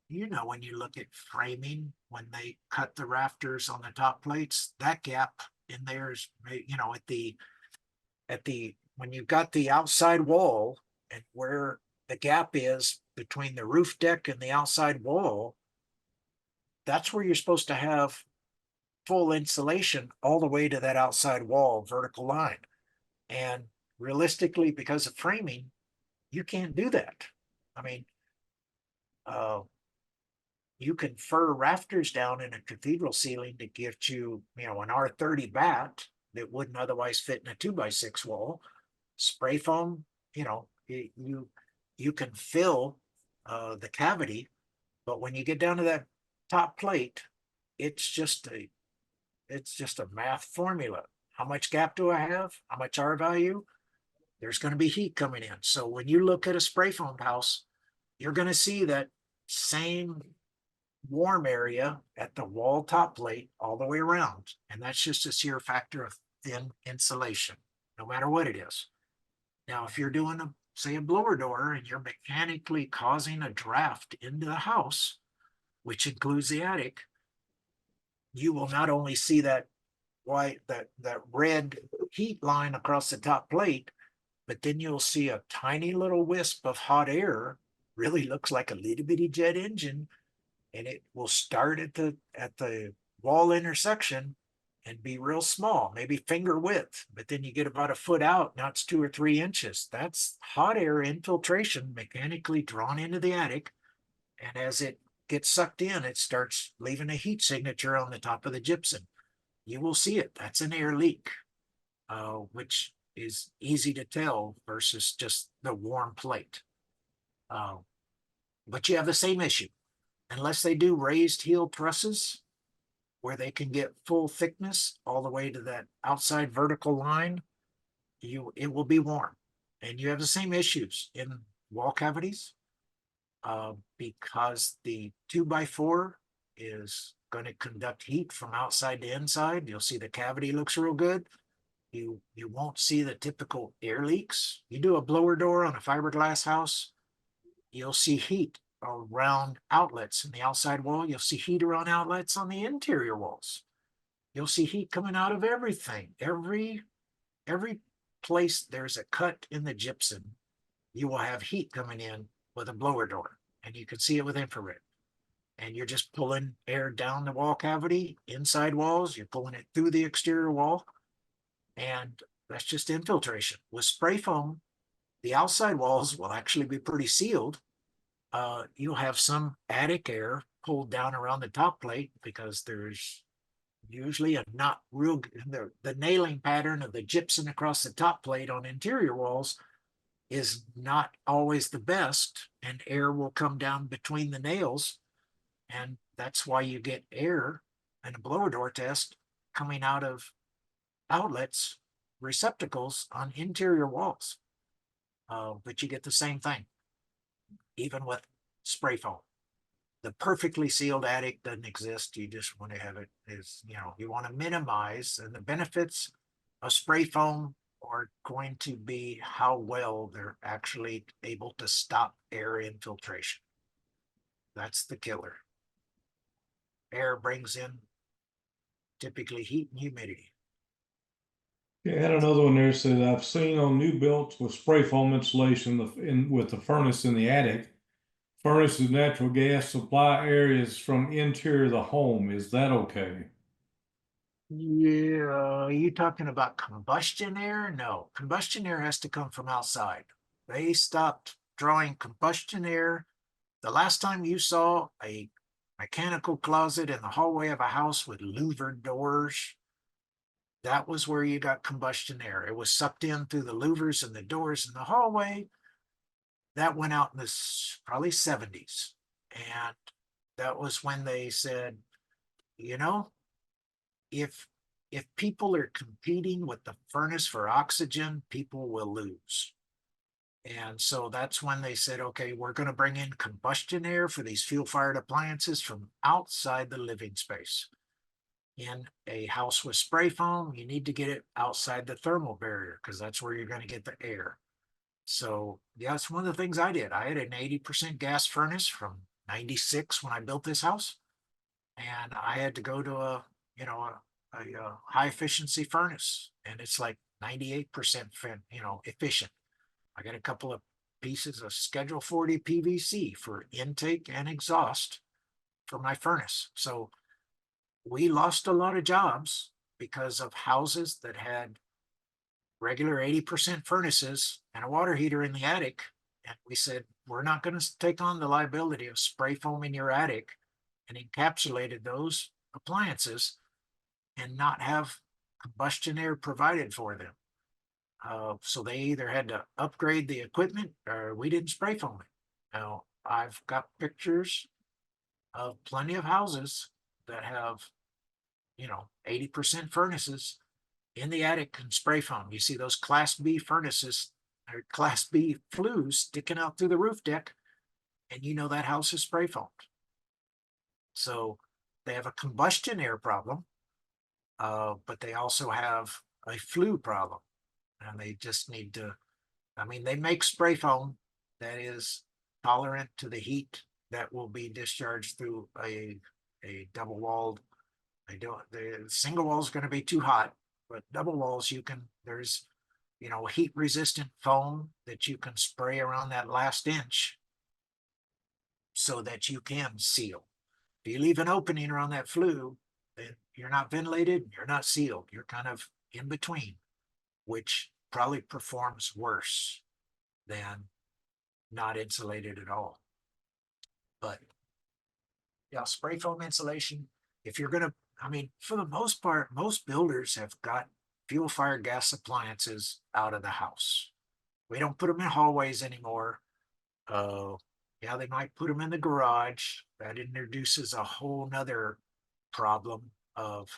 when you look at framing, when they cut the rafters on the top plates, that gap in there is, when you've got the outside wall and where the gap is between the roof deck and the outside wall, that's where you're supposed to have full insulation all the way to that outside wall vertical line. And realistically, because of framing, you can't do that. I mean, you can fur rafters down in a cathedral ceiling to get you, an R 30 batt that wouldn't otherwise fit in a 2x6 wall. Spray foam, you can fill the cavity, but when you get down to that top plate, it's just a math formula. How much gap do I have? How much R value? There's going to be heat coming in. So when you look at a spray foam house, you're going to see that same warm area at the wall top plate all the way around. And that's just a sheer factor of thin insulation, no matter what it is. Now, if you're doing say a blower door and you're mechanically causing a draft into the house, which includes the attic, you will not only see that that red heat line across the top plate, but then you'll see a tiny little wisp of hot air, really looks like a little bitty jet engine, and it will start at the wall intersection and be real small, maybe finger width, but then you get about a foot out, now it's 2 or 3 inches. That's hot air infiltration mechanically drawn into the attic, and as it gets sucked in, it starts leaving a heat signature on the top of the gypsum. You will see it. That's an air leak, which is easy to tell versus just the warm plate. But you have the same issue. Unless they do raised heel trusses where they can get full thickness all the way to that outside vertical line, it will be warm. And you have the same issues in wall cavities because the 2x4 is going to conduct heat from outside to inside. You'll see the cavity looks real good. You won't see the typical air leaks. You do a blower door on a fiberglass house, you'll see heat around outlets in the outside wall. You'll see heat around outlets on the interior walls. You'll see heat coming out of everything. Every place there's a cut in the gypsum, you will have heat coming in with a blower door, and you can see it with infrared. And you're just pulling air down the wall cavity, inside walls, you're pulling it through the exterior wall, and that's just infiltration. With spray foam, the outside walls will actually be pretty sealed. You'll have some attic air pulled down around the top plate because there's usually a not real the nailing pattern of the gypsum across the top plate on interior walls is not always the best, and air will come down between the nails. And that's why you get air in a blower door test coming out of outlets, receptacles on interior walls. But you get the same thing, even with spray foam. The perfectly sealed attic doesn't exist. You just want to have it is, you want to minimize, and the benefits of spray foam are going to be how well they're actually able to stop air infiltration. That's the killer. Air brings in typically heat and humidity. Yeah, I had another one there that said, I've seen on new builds with spray foam insulation with the furnace in the attic. Furnace is natural gas, supply areas from interior of the home. Is that okay? Yeah, are you talking about combustion air? No, combustion air has to come from outside. They stopped drawing combustion air. The last time you saw a mechanical closet in the hallway of a house with louvered doors, that was where you got combustion air. It was sucked in through the louvers and the doors in the hallway. That went out in the probably 70s. And that was when they said, you know, if people are competing with the furnace for oxygen, people will lose. And so that's when they said, okay, we're going to bring in combustion air for these fuel-fired appliances from outside the living space. In a house with spray foam, you need to get it outside the thermal barrier because that's where you're going to get the air. So yeah, it's one of the things I did. I had an 80% gas furnace from 96 when I built this house. And I had to go to a high efficiency furnace, and it's like 98% efficient. I got a couple of pieces of Schedule 40 PVC for intake and exhaust for my furnace. So we lost a lot of jobs because of houses that had regular 80% furnaces and a water heater in the attic. And we said, we're not going to take on the liability of spray foaming your attic and encapsulated those appliances and not have combustion air provided for them. So they either had to upgrade the equipment or we didn't spray foam it. Now, I've got pictures of plenty of houses that have, 80% furnaces in the attic and spray foam. You see those Class B furnaces or Class B flues sticking out through the roof deck, and that house is spray foamed. So they have a combustion air problem, but they also have a flue problem. And they just need to, they make spray foam that is tolerant to the heat that will be discharged through a double walled. The single wall is going to be too hot, but double walls, there's, heat resistant foam that you can spray around that last inch so that you can seal. If you leave an opening around that flue, then you're not ventilated, you're not sealed, you're kind of in between, which probably performs worse than not insulated at all. But yeah, spray foam insulation, if you're going to, for the most part, most builders have got fuel-fired gas appliances out of the house. We don't put them in hallways anymore. Yeah, they might put them in the garage. That introduces a whole nother problem of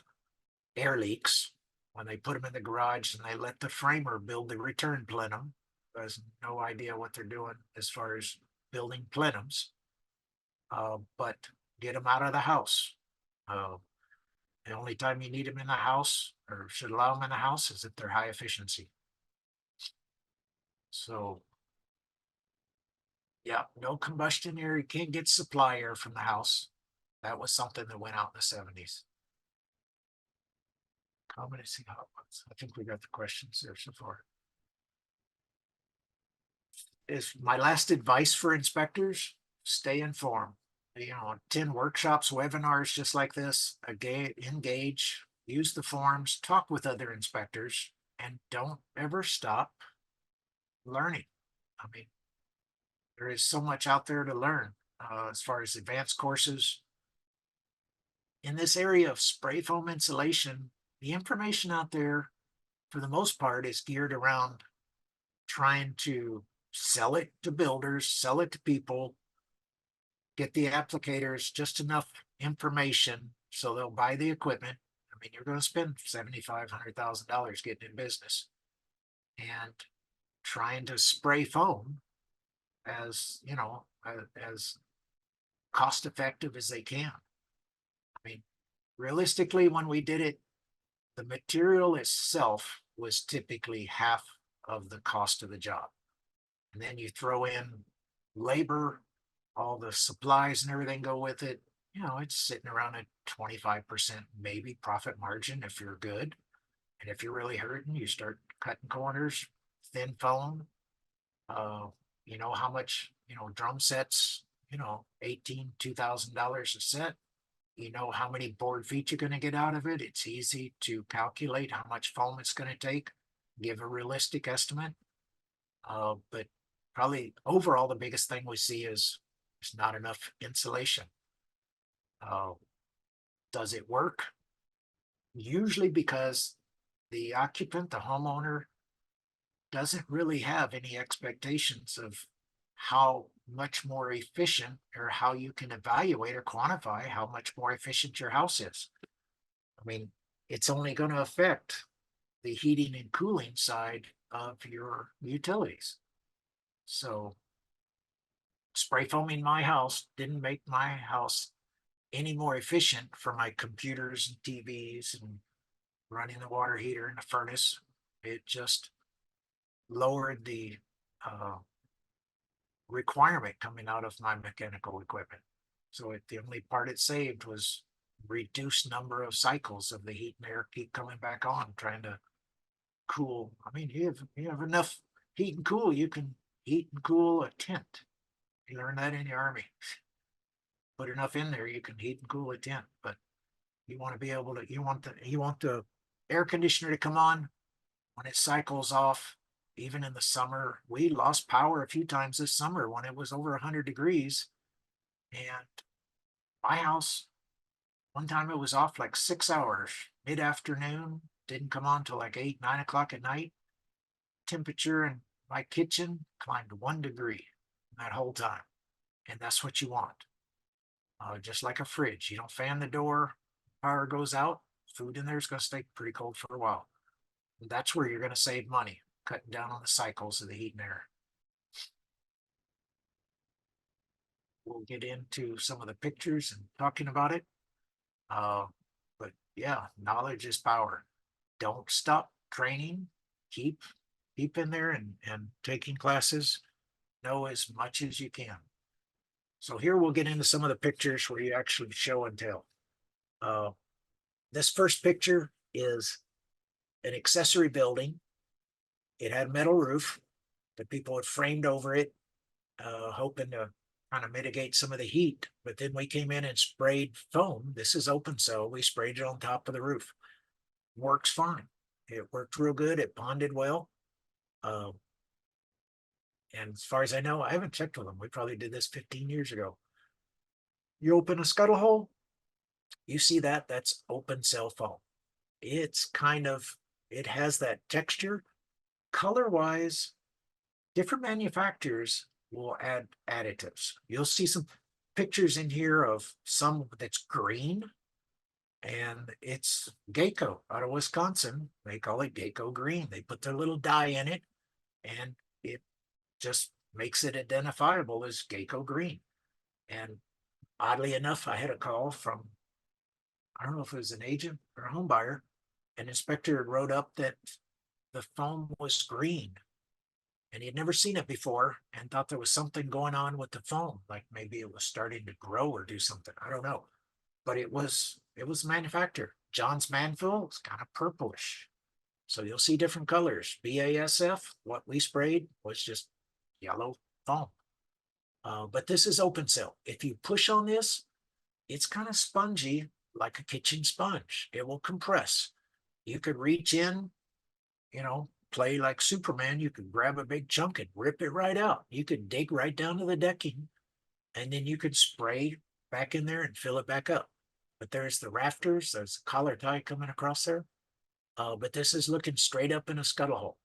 air leaks. When they put them in the garage and they let the framer build the return plenum, who has no idea what they're doing as far as building plenums, but get them out of the house. The only time you need them in the house or should allow them in the house is if they're high efficiency. So yeah, no combustion air. You can't get supply air from the house. That was something that went out in the 70s. Combination hot ones. I think we got the questions there so far. Is my last advice for inspectors: stay informed. 10 workshops, webinars just like this, engage, use the forums, talk with other inspectors, and don't ever stop learning. There is so much out there to learn as far as advanced courses. In this area of spray foam insulation, the information out there, for the most part, is geared around trying to sell it to builders, sell it to people, get the applicators just enough information so they'll buy the equipment. I mean, you're going to spend $7,500,000 getting in business, and trying to spray foam as, you know, as cost effective as they can. I mean, realistically, when we did it, the material itself was typically half of the cost of the job. And then you throw in labor, all the supplies and everything go with it. You know, it's sitting around a 25% maybe profit margin if you're good. And if you're really hurting, you start cutting corners, thin foam. You know how much, you know, drum sets, you know, $2,000 a set. You know how many board feet you're going to get out of it. It's easy to calculate how much foam it's going to take, give a realistic estimate. But probably overall, the biggest thing we see is there's not enough insulation. Does it work? Usually because the occupant, the homeowner, doesn't really have any expectations of how much more efficient, or how you can evaluate or quantify how much more efficient your house is. I mean, it's only going to affect the heating and cooling side of your utilities. So spray foaming my house didn't make my house any more efficient for my computers and TVs and running the water heater and the furnace. It just lowered the requirement coming out of my mechanical equipment. So the only part it saved was reduced number of cycles of the heat and air keep coming back on, trying to cool. I mean, you have enough heat and cool, you can heat and cool a tent. You learn that in the Army. Put enough in there, you can heat and cool a tent. But you want to be able to, you want the air conditioner to come on when it cycles off. Even in the summer, we lost power a few times this summer when it was over 100 degrees. And my house, one time it was off like 6 hours, mid-afternoon, didn't come on till like 8, 9 o'clock at night. Temperature in my kitchen climbed 1 degree that whole time. And that's what you want. Just like a fridge, you don't fan the door, power goes out, food in there is going to stay pretty cold for a while. And that's where you're going to save money, cutting down on the cycles of the heat and air. We'll get into some of the pictures and talking about it. But yeah, knowledge is power. Don't stop training. Keep in there and taking classes. Know as much as you can. So here we'll get into some of the pictures where you actually show and tell. This first picture is an accessory building. It had a metal roof. The people had framed over it, hoping to kind of mitigate some of the heat. But then we came in and sprayed foam. This is open cell. We sprayed it on top of the roof. Works fine. It worked real good. It bonded well. And as far as I know, I haven't checked with them. We probably did this 15 years ago. You open a scuttle hole, you see that, that's open cell foam. It's kind of, it has that texture. Color-wise, different manufacturers will add additives. You'll see some pictures in here of some that's green, and it's Geico out of Wisconsin. They call it Geico green. They put their little dye in it, and it just makes it identifiable as Geico green. And oddly enough, I had a call from, I don't know if it was an agent or a home buyer. An inspector wrote up that the foam was green, and he had never seen it before and thought there was something going on with the foam, like maybe it was starting to grow or do something. I don't know, but it was manufactured. John's Manville is kind of purplish. So you'll see different colors. BASF, what we sprayed was just yellow foam. But this is open cell. If you push on this, it's kind of spongy, like a kitchen sponge. It will compress. You could reach in, you know, play like Superman. You could grab a big chunk and rip it right out. You could dig right down to the decking, and then you could spray back in there and fill it back up. But there's the rafters, there's a collar tie coming across there. But this is looking straight up in a scuttle hole.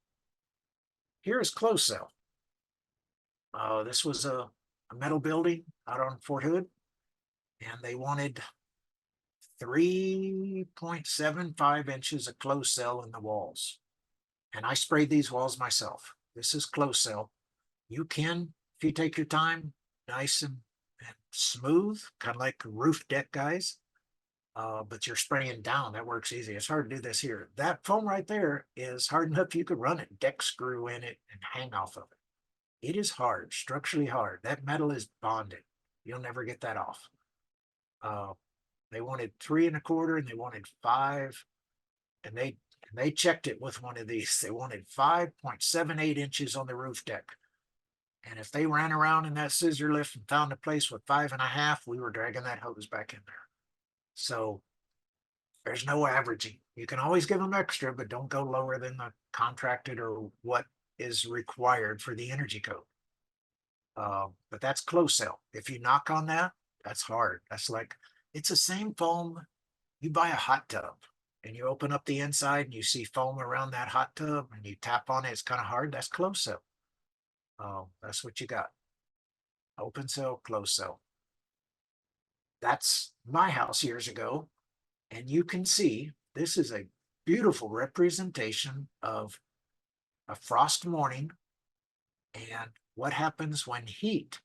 Here is closed cell. This was a metal building out on Fort Hood, and they wanted 3.75 inches of closed cell in the walls. And I sprayed these walls myself. This is closed cell. You can, if you take your time, nice and smooth, kind of like roof deck guys. But you're spraying down, that works easy. It's hard to do this here. That foam right there is hard enough you could run it, deck screw in it, and hang off of it. It is hard, structurally hard. That metal is bonded. You'll never get that off. They wanted 3.25 and they wanted 5, and they checked it with one of these. They wanted 5.78 inches on the roof deck. And if they ran around in that scissor lift and found a place with 5.5, we were dragging that hose back in there. So there's no averaging. You can always give them extra, but don't go lower than the contracted or what is required for the energy code. But that's closed cell. If you knock on that, that's hard. That's like, it's the same foam. You buy a hot tub and you open up the inside and you see foam around that hot tub and you tap on it, it's kind of hard. That's closed cell. That's what you got. Open cell, closed cell. That's my house years ago. And you can see this is a beautiful representation of a frost morning and what happens when heat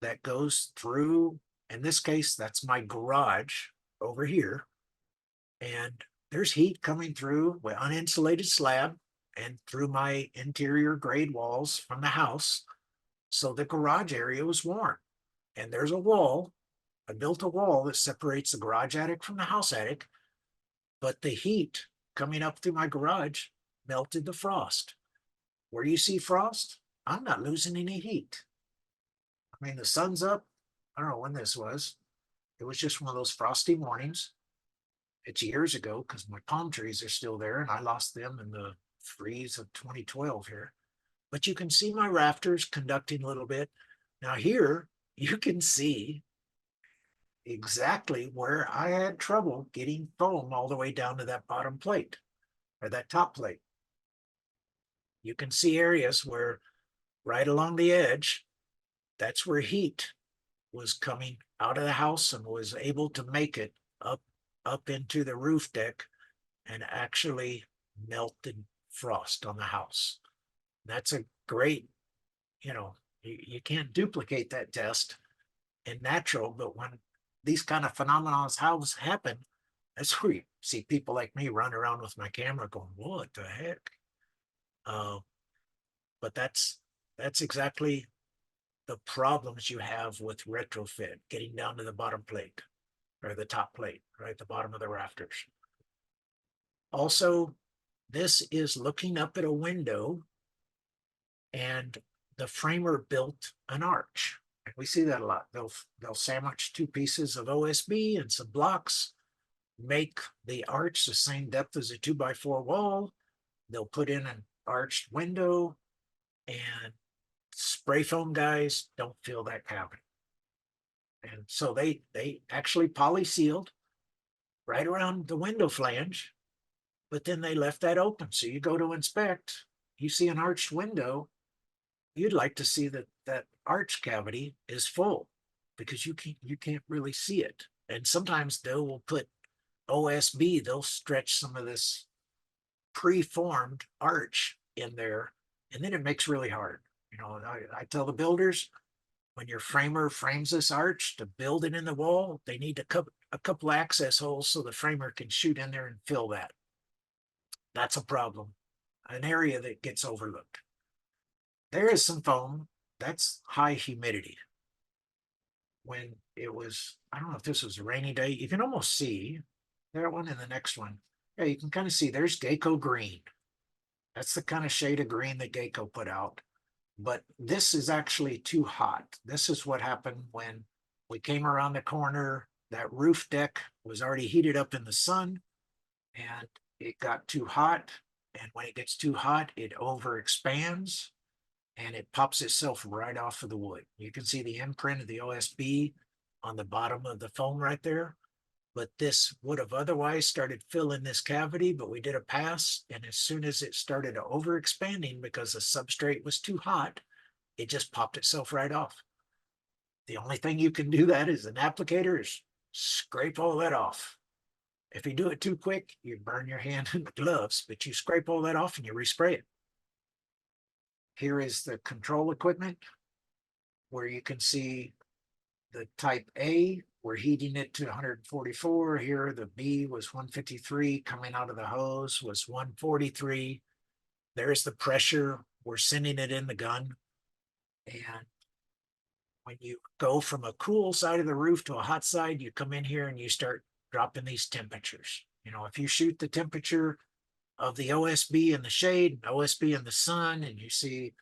that goes through, in this case, that's my garage over here. And there's heat coming through with uninsulated slab and through my interior grade walls from the house. So the garage area was warm. And there's a wall. I built a wall that separates the garage attic from the house attic, but the heat coming up through my garage melted the frost. Where you see frost, I'm not losing any heat. I mean, the sun's up. I don't know when this was. It was just one of those frosty mornings. It's years ago because my palm trees are still there and I lost them in the freeze of 2012 here. But you can see my rafters conducting a little bit. Now here, you can see exactly where I had trouble getting foam all the way down to that bottom plate or that top plate. You can see areas where right along the edge, that's where heat was coming out of the house and was able to make it up into the roof deck and actually melted frost on the house. That's a great, you can't duplicate that test in natural, but when these kind of phenomena happen, that's where you see people like me run around with my camera going, what the heck? But that's exactly the problems you have with retrofit, getting down to the bottom plate or the top plate, right? The bottom of the rafters. Also, this is looking up at a window and the framer built an arch. And we see that a lot. They'll sandwich 2 pieces of OSB and some blocks, make the arch the same depth as a 2x4 wall. They'll put in an arched window, and spray foam guys don't fill that cavity. And so they actually poly sealed right around the window flange, but then they left that open. So you go to inspect, you see an arched window, you'd like to see that arch cavity is full because you can't really see it. And sometimes they will put OSB, they'll stretch some of this preformed arch in there, and then it makes really hard. I tell the builders, when your framer frames this arch to build it in the wall, they need a couple access holes so the framer can shoot in there and fill that. That's a problem, an area that gets overlooked. There is some foam, that's high humidity. When it was, I don't know if this was a rainy day, you can almost see that one and the next one. Yeah, you can kind of see there's Geico green. That's the kind of shade of green that Geico put out. But this is actually too hot. This is what happened when we came around the corner. That roof deck was already heated up in the sun and it got too hot. And when it gets too hot, it overexpands and it pops itself right off of the wood. You can see the imprint of the OSB on the bottom of the foam right there. But this would have otherwise started filling this cavity, but we did a pass. And as soon as it started overexpanding because the substrate was too hot, it just popped itself right off. The only thing you can do that as an applicator is scrape all that off. If you do it too quick, you burn your hand in the gloves, but you scrape all that off and you respray it. Here is the control equipment where you can see the type A, we're heating it to 144. Here, the B was 153. Coming out of the hose was 143. There's the pressure. We're sending it in the gun. And when you go from a cool side of the roof to a hot side, you come in here and you start dropping these temperatures. You know, if you shoot the temperature of the OSB in the shade, OSB in the sun, and you see,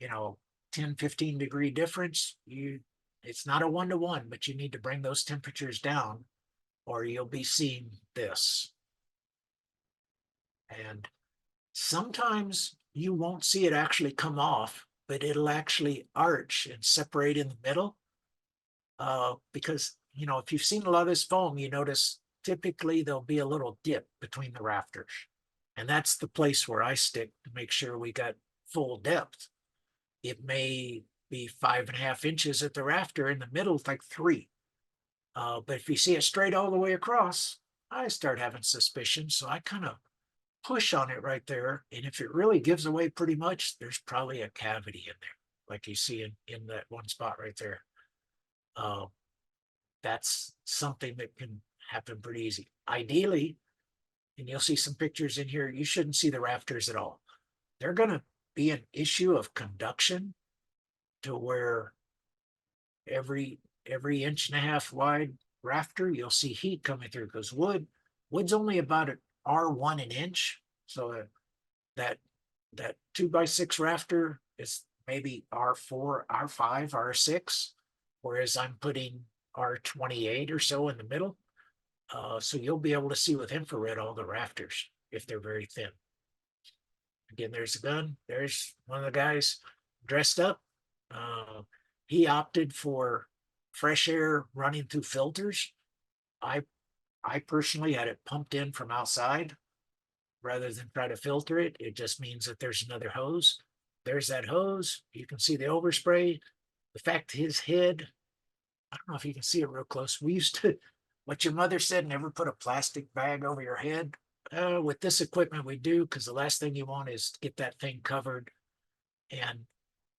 you know, 10, 15 degree difference, it's not a 1-to-1, but you need to bring those temperatures down or you'll be seeing this. And sometimes you won't see it actually come off, but it'll actually arch and separate in the middle. Because, you know, if you've seen a lot of this foam, you notice typically there'll be a little dip between the rafters. And that's the place where I stick to make sure we got full depth. It may be 5.5 inches at the rafter. In the middle, it's like 3. But if you see it straight all the way across, I start having suspicion. So I kind of push on it right there. And if it really gives away pretty much, there's probably a cavity in there, like you see in that one spot right there. That's something that can happen pretty easy. Ideally, and you'll see some pictures in here, you shouldn't see the rafters at all. They're going to be an issue of conduction to where every 1.5 inch wide rafter, you'll see heat coming through, because wood's only about an R1 an inch. So that 2x6 rafter is maybe R4, R5, R6, whereas I'm putting R28 or so in the middle. So you'll be able to see with infrared all the rafters if they're very thin. Again, there's a gun. There's one of the guys dressed up. He opted for fresh air running through filters. I personally had it pumped in from outside rather than try to filter it. It just means that there's another hose. There's that hose. You can see the overspray. The fact his head, I don't know if you can see it real close. We used to, what your mother said, never put a plastic bag over your head. With this equipment, we do, because the last thing you want is to get that thing covered, and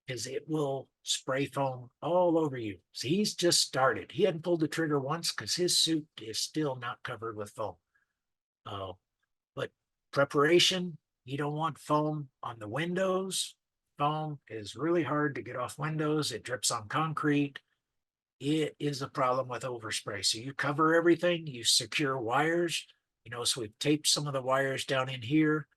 because it will spray foam all over you. So he's just started. He hadn't pulled the trigger once because his suit is still not covered with foam. But preparation, you don't want foam on the windows. Foam is really hard to get off windows. It drips on concrete. It is a problem with overspray. So you cover everything, you secure wires. You know, so we've taped some of the wires down in here.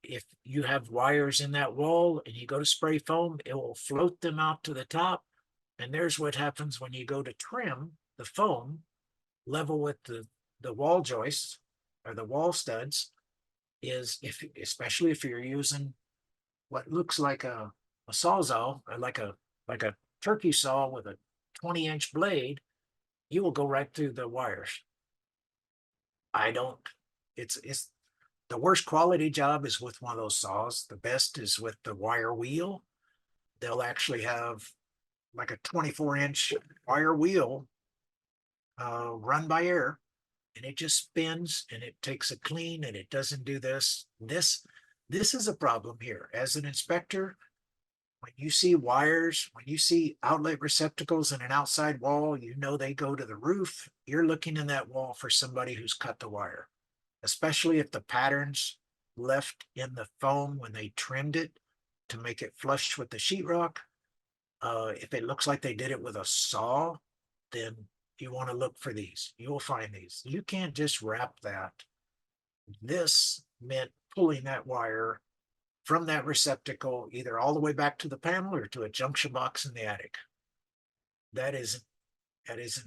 If you have wires in that wall and you go to spray foam, it will float them out to the top. And there's what happens when you go to trim the foam level with the wall joists or the wall studs, is especially if you're using what looks like a sawzall, or like a turkey saw with a 20-inch blade, you will go right through the wires. It's the worst quality job is with one of those saws. The best is with the wire wheel. They'll actually have like a 24-inch wire wheel run by air, and it just spins and it takes a clean, and it doesn't do this. This is a problem here. As an inspector, when you see wires, when you see outlet receptacles in an outside wall, you know they go to the roof. You're looking in that wall for somebody who's cut the wire, especially if the patterns left in the foam when they trimmed it to make it flush with the sheetrock. If it looks like they did it with a saw, then you want to look for these. You will find these. You can't just wrap that. This meant pulling that wire from that receptacle either all the way back to the panel or to a junction box in the attic. That isn't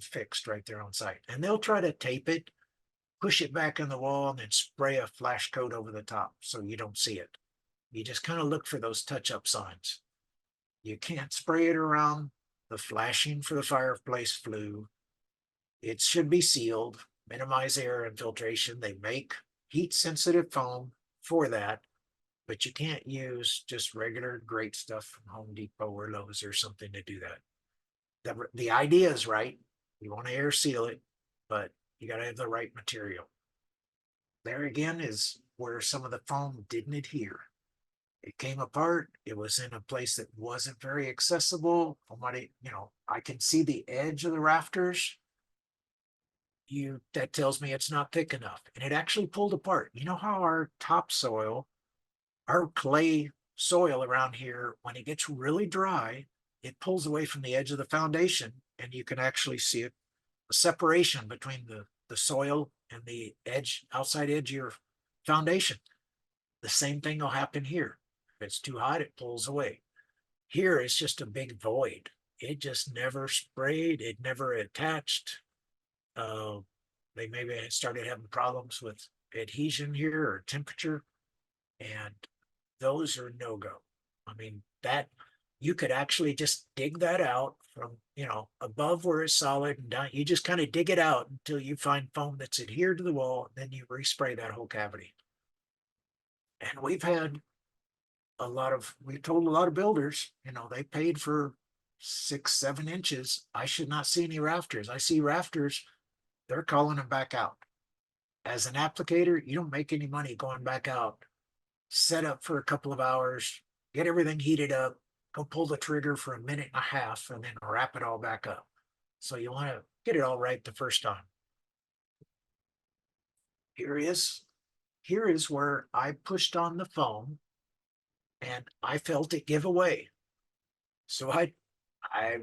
fixed right there on site. And they'll try to tape it, push it back in the wall, and then spray a flash coat over the top so you don't see it. You just kind of look for those touch-up signs. You can't spray it around the flashing for the fireplace flue. It should be sealed, minimize air infiltration. They make heat-sensitive foam for that. but you can't use just regular great stuff from Home Depot or Lowe's or something to do that. The idea is right. You want to air seal it, but you got to have the right material. There again is where some of the foam didn't adhere. It came apart. It was in a place that wasn't very accessible. From what I can see the edge of the rafters. That tells me it's not thick enough, and it actually pulled apart. You know how our topsoil, our clay soil around here, when it gets really dry, it pulls away from the edge of the foundation, and you can actually see a separation between the soil and the outside edge of your foundation. The same thing will happen here. If it's too hot, it pulls away. Here it's just a big void. It just never sprayed. It never attached. They maybe started having problems with adhesion here or temperature, and those are no-go. I mean, that you could actually just dig that out from, above where it's solid and down. You just kind of dig it out until you find foam that's adhered to the wall, and then you respray that whole cavity. And we've told a lot of builders, they paid for 6-7 inches. I should not see any rafters. I see rafters, they're calling them back out. As an applicator, you don't make any money going back out. Set up for a couple of hours, get everything heated up, go pull the trigger for a minute and a half, and then wrap it all back up. So you want to get it all right the first time. Here is where I pushed on the foam and I felt it give away. So I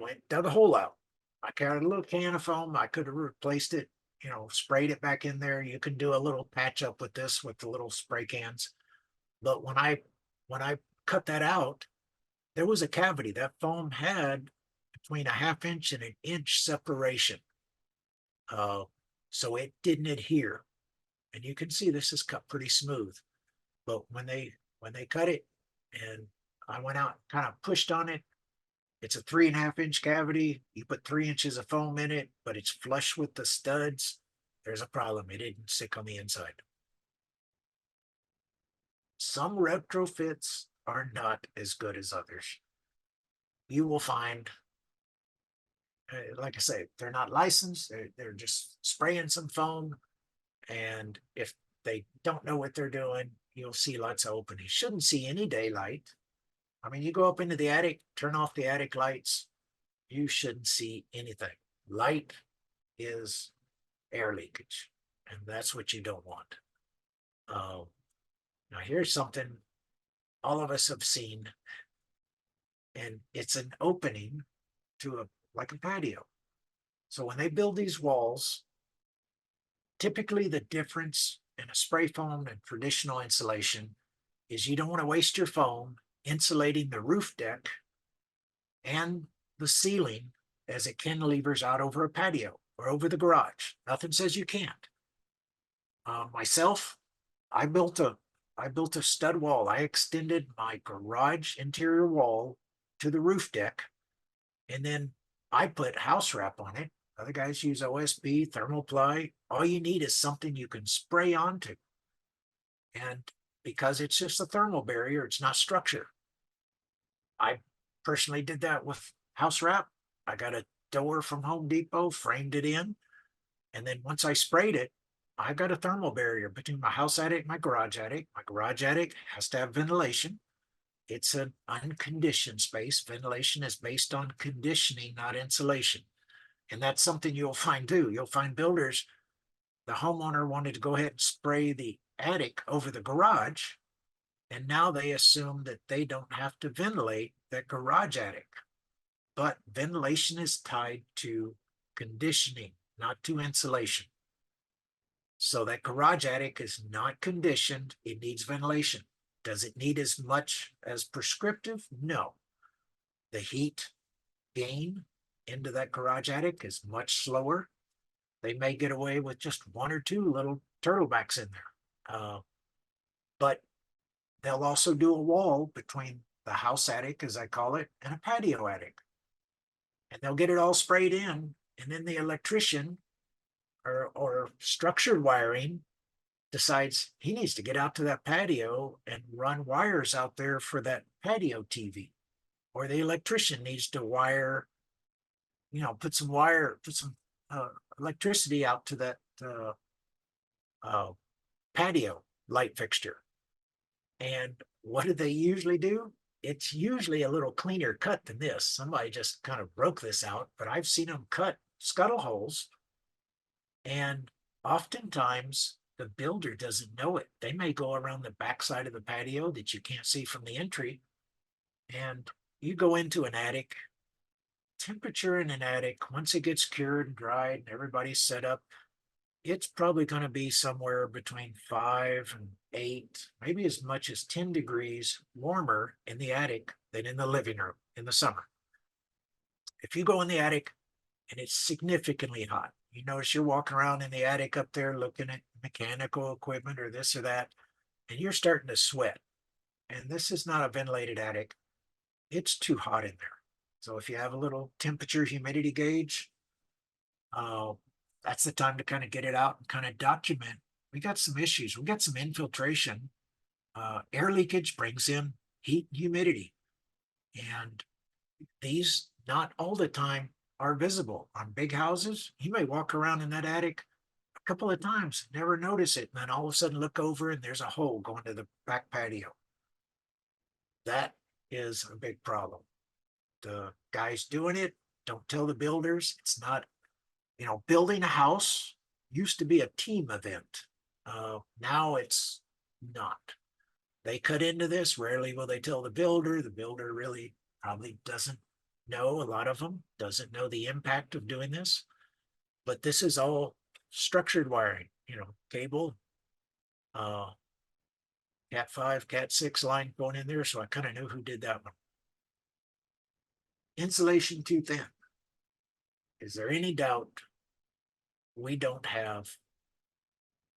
went, dug a hole out. I got a little can of foam. I could have replaced it, sprayed it back in there. You can do a little patch up with this with the little spray cans. But when I cut that out, there was a cavity. That foam had between a 1/2 inch and 1 inch separation. So it didn't adhere. And you can see this is cut pretty smooth. But when they cut it and I went out, kind of pushed on it, it's a 3.5 inch cavity. You put 3 inches of foam in it, but it's flush with the studs. There's a problem. It didn't stick on the inside. Some retrofits are not as good as others. You will find, like I say, they're not licensed. They're just spraying some foam. And if they don't know what they're doing, you'll see lots of openings. Shouldn't see any daylight. I mean, you go up into the attic, turn off the attic lights, you shouldn't see anything. Light is air leakage, and that's what you don't want. Now here's something all of us have seen, and it's an opening to like a patio. So when they build these walls, typically the difference in a spray foam and traditional insulation is you don't want to waste your foam insulating the roof deck and the ceiling as it cantilevers out over a patio or over the garage. Nothing says you can't. Myself, I built a stud wall. I extended my garage interior wall to the roof deck, and then I put house wrap on it. Other guys use OSB, thermoply. All you need is something you can spray onto. And because it's just a thermal barrier, it's not structure. I personally did that with house wrap. I got a door from Home Depot, framed it in. And then once I sprayed it, I got a thermal barrier between my house attic and my garage attic. My garage attic has to have ventilation. It's an unconditioned space. Ventilation is based on conditioning, not insulation. And that's something you'll find too. You'll find builders, the homeowner wanted to go ahead and spray the attic over the garage, and now they assume that they don't have to ventilate that garage attic. But ventilation is tied to conditioning, not to insulation. So that garage attic is not conditioned. It needs ventilation. Does it need as much as prescriptive? No. The heat gain into that garage attic is much slower. They may get away with just 1 or 2 little turtlebacks in there. But they'll also do a wall between the house attic, as I call it, and a patio attic. And they'll get it all sprayed in, and then the electrician or structured wiring decides he needs to get out to that patio and run wires out there for that patio TV. Or the electrician needs to wire, put some electricity out to that uh, patio light fixture. And what do they usually do? It's usually a little cleaner cut than this. Somebody just kind of broke this out, but I've seen them cut scuttle holes. And oftentimes the builder doesn't know it. They may go around the backside of the patio that you can't see from the entry. And you go into an attic, temperature in an attic, once it gets cured and dried and everybody's set up, it's probably going to be somewhere between 5 and 8, maybe as much as 10 degrees warmer in the attic than in the living room in the summer. If you go in the attic and it's significantly hot, you notice you're walking around in the attic up there looking at mechanical equipment or this or that, and you're starting to sweat. And this is not a ventilated attic. It's too hot in there. So if you have a little temperature humidity gauge, that's the time to kind of get it out and kind of document. We got some issues. We got some infiltration. Air leakage brings in heat and humidity. And these, not all the time, are visible. On big houses, you may walk around in that attic a couple of times, never notice it, and then all of a sudden look over and there's a hole going to the back patio. That is a big problem. The guys doing it don't tell the builders. It's not, building a house used to be a team event. Now it's not. They cut into this. Rarely will they tell the builder. The builder really probably doesn't know. A lot of them doesn't know the impact of doing this. But this is all structured wiring, cable, Cat 5, Cat 6 line going in there. So I kind of knew who did that one. Insulation too thin. Is there any doubt we don't have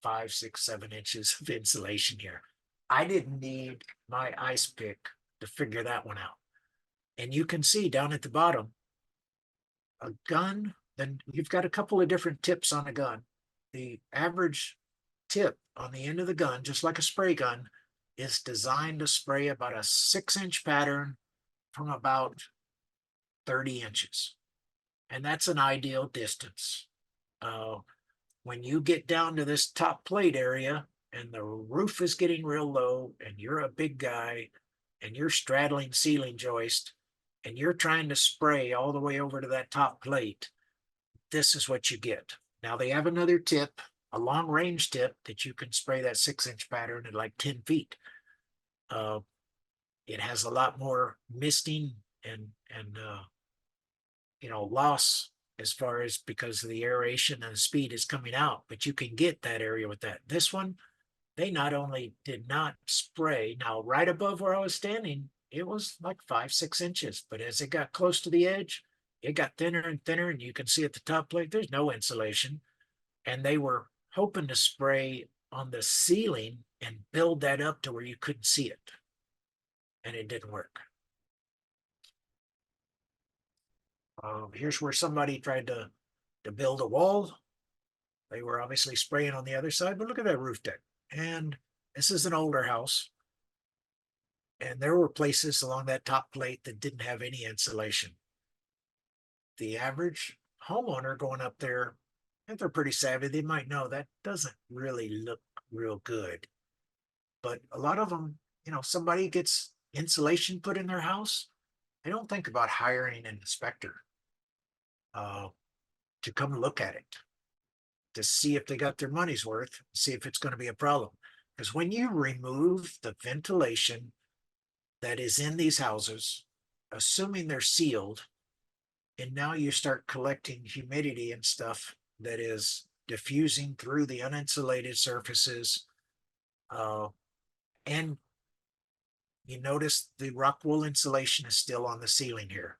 5, 6, 7 inches of insulation here? I didn't need my ice pick to figure that one out. And you can see down at the bottom, a gun, then you've got a couple of different tips on a gun. The average tip on the end of the gun, just like a spray gun, is designed to spray about a 6-inch pattern from about 30 inches. And that's an ideal distance. When you get down to this top plate area and the roof is getting real low and you're a big guy and you're straddling ceiling joist and you're trying to spray all the way over to that top plate, this is what you get. Now they have another tip, a long range tip that you can spray that 6-inch pattern at like 10 feet. It has a lot more misting and loss as far as because of the aeration and the speed is coming out, but you can get that area with that. This one, they not only did not spray, now right above where I was standing, it was like 5, 6 inches, but as it got close to the edge, it got thinner and thinner, and you can see at the top plate, there's no insulation. And they were hoping to spray on the ceiling and build that up to where you couldn't see it. And it didn't work. Here's where somebody tried to build a wall. They were obviously spraying on the other side, but look at that roof deck. And this is an older house. And there were places along that top plate that didn't have any insulation. The average homeowner going up there, if they're pretty savvy, they might know that doesn't really look real good. But a lot of them, somebody gets insulation put in their house, they don't think about hiring an inspector to come look at it, to see if they got their money's worth, see if it's going to be a problem. Because when you remove the ventilation that is in these houses, assuming they're sealed, and now you start collecting humidity and stuff that is diffusing through the uninsulated surfaces, and you notice the rock wool insulation is still on the ceiling here.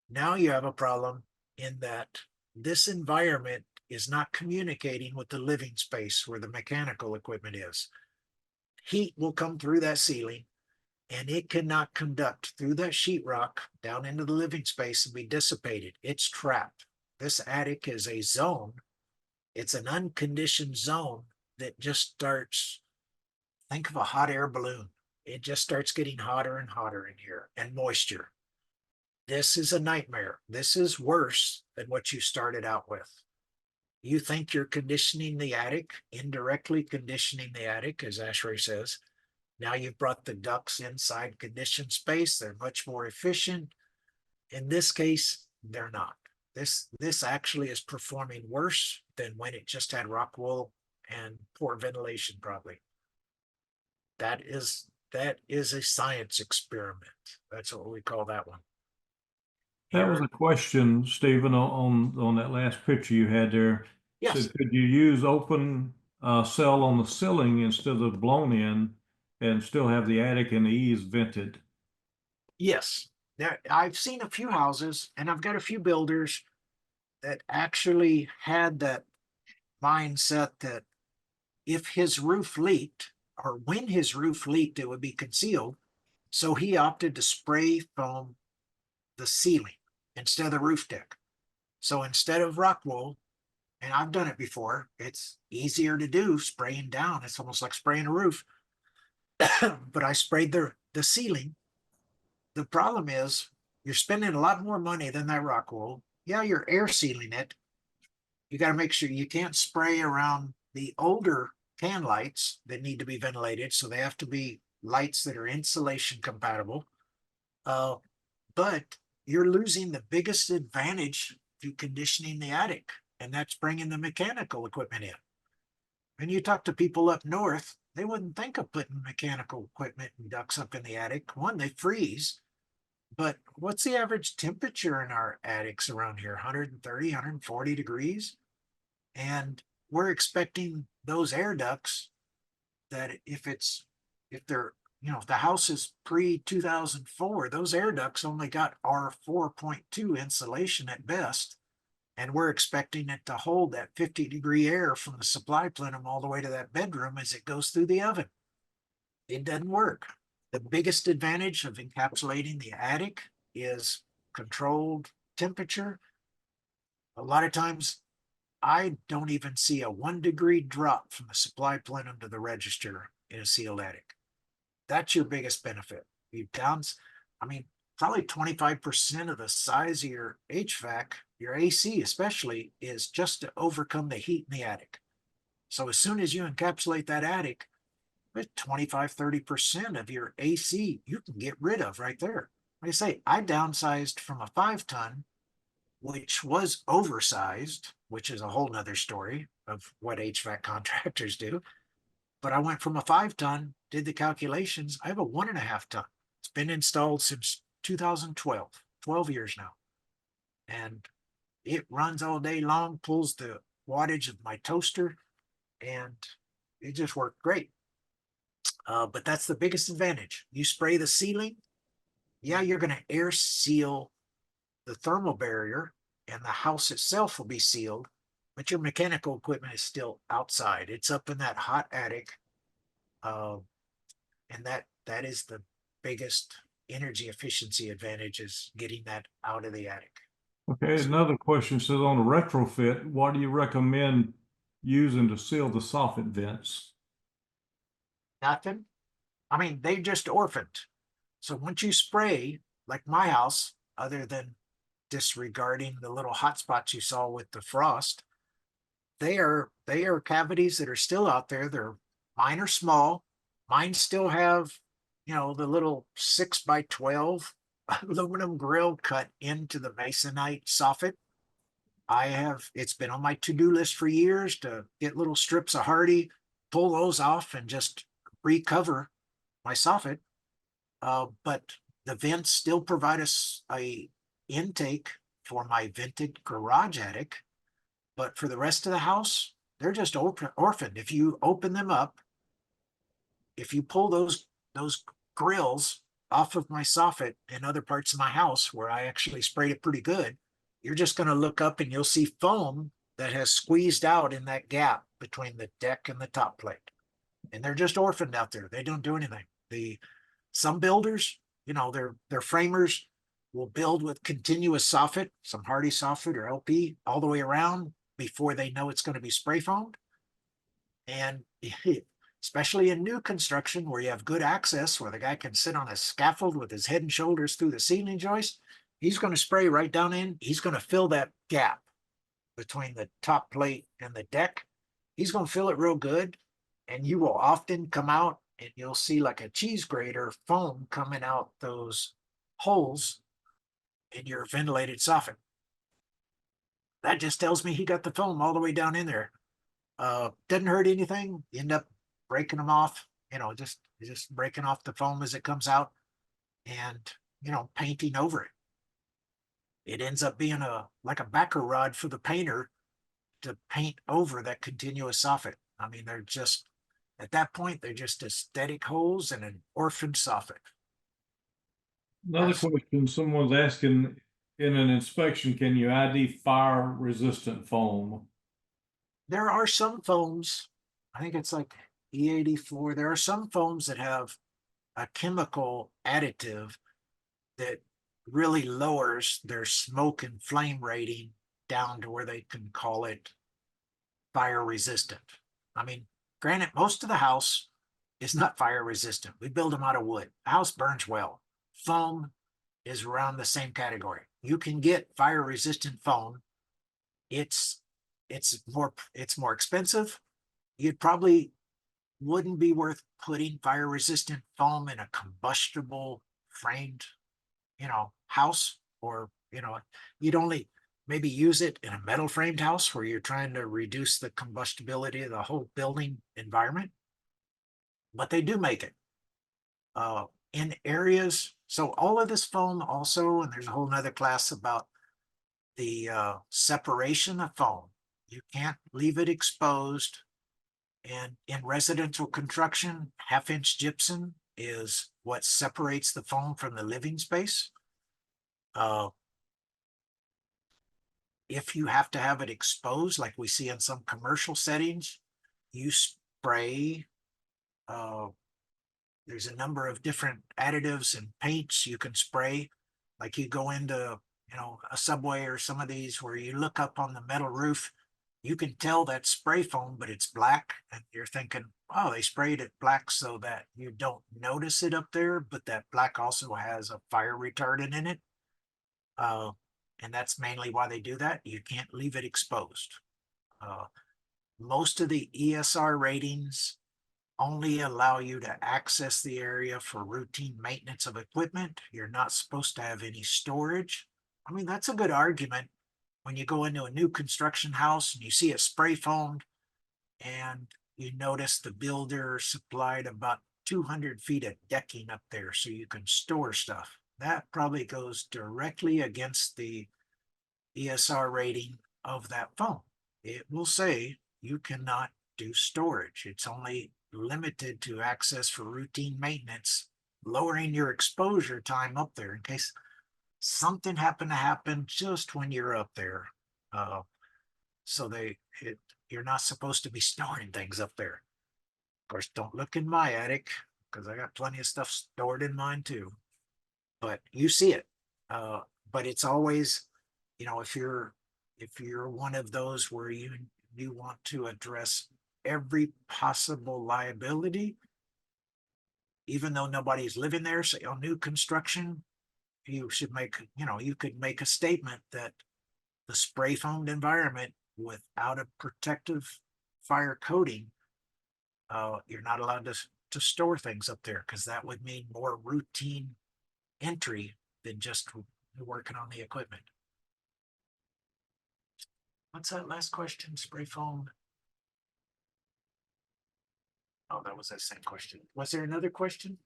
Now you have a problem in that this environment is not communicating with the living space where the mechanical equipment is. Heat will come through that ceiling and it cannot conduct through that sheetrock down into the living space and be dissipated. It's trapped. This attic is a zone. It's an unconditioned zone that just starts, think of a hot air balloon. It just starts getting hotter and hotter in here, and moisture. This is a nightmare. This is worse than what you started out with. You think you're conditioning the attic, indirectly conditioning the attic, as Ashray says. Now you've brought the ducts inside conditioned space. They're much more efficient. In this case, they're not. This actually is performing worse than when it just had rock wool and poor ventilation, probably. That is a science experiment. That's what we call that one. That was Here, a question, Stephen, on that last picture you had there. yes, Said, could you use open cell on the ceiling instead of blown in and still have the attic and the eaves vented? yes. There, I've seen a few houses, and I've got a few builders that actually had that mindset that if his roof leaked, or when his roof leaked, it would be concealed. So he opted to spray foam the ceiling instead of the roof deck. So instead of rock wool, and I've done it before, it's easier to do spraying down. It's almost like spraying a roof. But I sprayed the ceiling. The problem is you're spending a lot more money than that rock wool. Yeah, you're air sealing it. You got to make sure you can't spray around the older can lights that need to be ventilated. So they have to be lights that are insulation compatible. But you're losing the biggest advantage to conditioning the attic, and that's bringing the mechanical equipment in. And you talk to people up north, they wouldn't think of putting mechanical equipment and ducts up in the attic. One, they freeze. But what's the average temperature in our attics around here? 130, 140 degrees. And we're expecting those air ducts that if they're, if the house is pre-2004, those air ducts only got R4.2 insulation at best. And we're expecting it to hold that 50-degree air from the supply plenum all the way to that bedroom as it goes through the oven. It doesn't work. The biggest advantage of encapsulating the attic is controlled temperature. A lot of times, I don't even see a 1-degree drop from the supply plenum to the register in a sealed attic. That's your biggest benefit. Probably 25% of the size of your HVAC, your AC especially, is just to overcome the heat in the attic. So as soon as you encapsulate that attic, with 25, 30% of your AC, you can get rid of right there. Like I say, I downsized from a 5-ton, which was oversized, which is a whole nother story of what HVAC contractors do. But I went from a 5-ton, did the calculations. I have a 1.5-ton. It's been installed since 2012, 12 years now. And it runs all day long, pulls the wattage of my toaster, and it just worked great. But that's the biggest advantage. You spray the ceiling, yeah, you're going to air seal the thermal barrier, and the house itself will be sealed, but your mechanical equipment is still outside. It's up in that hot attic, and that is the biggest energy efficiency advantage, is getting that out of the attic. Okay, another question says, on a retrofit, what do you recommend using to seal the soffit vents? Nothing. They just orphaned. So once you spray, like my house, other than disregarding the little hot spots you saw with the frost, they are cavities that are still out there. Mine are small. Mine still have, the little 6x12 aluminum grill cut into the masonite soffit. It's been on my to-do list for years to get little strips of hardy, pull those off and just recover my soffit. But the vents still provide us a intake for my vented garage attic. But for the rest of the house, they're just orphaned. If you open them up, if you pull those grills off of my soffit and other parts of my house where I actually sprayed it pretty good, you're just going to look up and you'll see foam that has squeezed out in that gap between the deck and the top plate. And they're just orphaned out there. They don't do anything. Some builders, their framers will build with continuous soffit, some hardy soffit or LP all the way around before they know it's going to be spray foamed. And especially in new construction where you have good access, where the guy can sit on a scaffold with his head and shoulders through the ceiling joist, he's going to spray right down in. He's going to fill that gap between the top plate and the deck. He's going to fill it real good. And you will often come out and you'll see like a cheese grater foam coming out those holes in your ventilated soffit. That just tells me he got the foam all the way down in there. Doesn't hurt anything. You end up breaking them off, just breaking off the foam as it comes out and, painting over it. It ends up being like a backer rod for the painter to paint over that continuous soffit. I mean, they're just, at that point, they're just aesthetic holes in an orphan soffit. Another question, someone's asking, in an inspection, can you ID fire resistant foam? There are some foams, I think it's like E84. There are some foams that have a chemical additive that really lowers their smoke and flame rating down to where they can call it fire resistant. I mean, granted, most of the house is not fire resistant. We build them out of wood. The house burns well. Foam is around the same category. You can get fire resistant foam. It's more expensive. You'd probably wouldn't be worth putting fire resistant foam in a combustible framed, house, or, you'd only maybe use it in a metal framed house where you're trying to reduce the combustibility of the whole building environment. But they do make it in areas. So all of this foam also, and there's a whole nother class about the separation of foam. You can't leave it exposed. And in residential construction, 1/2-inch gypsum is what separates the foam from the living space. If you have to have it exposed, like we see in some commercial settings, you spray. There's a number of different additives and paints you can spray. Like you go into, a Subway or some of these where you look up on the metal roof, you can tell that's spray foam, but it's black. And you're thinking, oh, they sprayed it black so that you don't notice it up there, but that black also has a fire retardant in it. And that's mainly why they do that. You can't leave it exposed. Most of the ESR ratings only allow you to access the area for routine maintenance of equipment. You're not supposed to have any storage. I mean, that's a good argument when you go into a new construction house and you see it spray foamed and you notice the builder supplied about 200 feet of decking up there so you can store stuff. That probably goes directly against the ESR rating of that foam. It will say you cannot do storage. It's only limited to access for routine maintenance, lowering your exposure time up there in case something happened to happen just when you're up there. So you're not supposed to be storing things up there. Of course, don't look in my attic because I got plenty of stuff stored in mine too. But you see it. But it's always, if you're one of those where you want to address every possible liability, even though nobody's living there, say on new construction, you should you could make a statement that the spray foamed environment without a protective fire coating, you're not allowed to store things up there because that would mean more routine entry than just working on the equipment. What's that last question? Spray foam. Oh, that was that same question. Was there another question,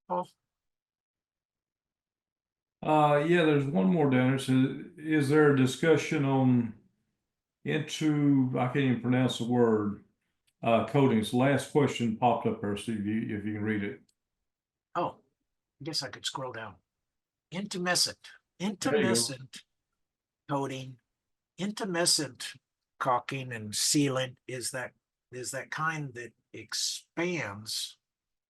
Paul? Yeah, there's one more down there. So is there a discussion on I can't even pronounce the word, coatings? Last question popped up there, Steve, if you can read it. Oh, I guess I could scroll down. Intumescent coating, intumescent caulking and sealant is that kind that expands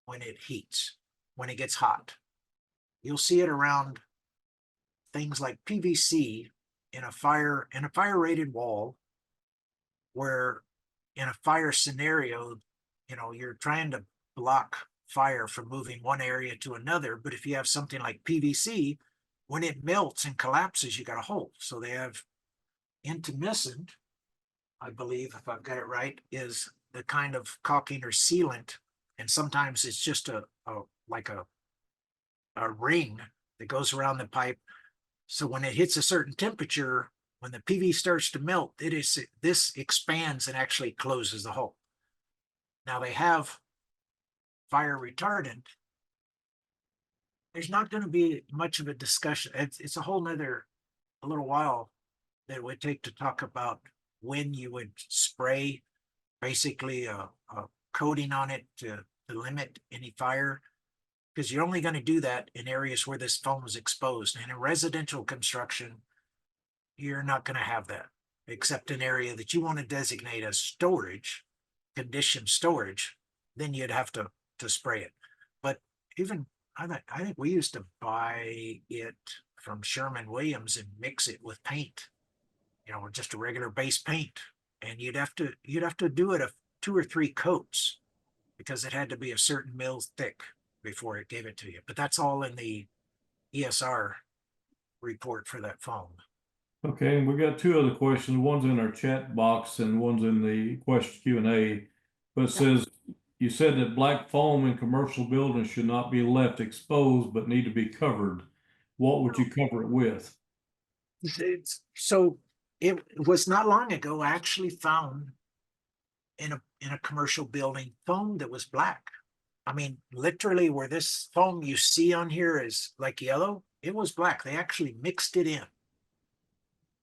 when it heats, when it gets hot. You'll see it around things like PVC in a fire rated wall, where in a fire scenario, you're trying to block fire from moving one area to another. But if you have something like PVC, when it melts and collapses, you got a hole. So they have intermittent, I believe, if I've got it right, is the kind of caulking or sealant. And sometimes it's just like a ring that goes around the pipe. So when it hits a certain temperature, when the PV starts to melt, this expands and actually closes the hole. Now they have fire retardant. There's not going to be much of a discussion. It's a whole nother, a little while that it would take to talk about when you would spray basically a coating on it to limit any fire, because you're only going to do that in areas where this foam is exposed. And in residential construction, you're not going to have that, except an area that you want to designate as storage, conditioned storage, then you'd have to spray it. But even, I think we used to buy it from Sherman-Williams and mix it with paint, just a regular base paint. And you'd have to do it 2 or 3 coats, because it had to be a certain mil thick before it gave it to you. But that's all in the ESR report for that foam. Okay, and we got 2 other questions. One's in our chat box and one's in the question Q&A. But it says, you said that black foam in commercial buildings should not be left exposed, but need to be covered. What would you cover it with? So it was not long ago, I actually found in a commercial building foam that was black. I mean, literally where this foam you see on here is like yellow, it was black. They actually mixed it in.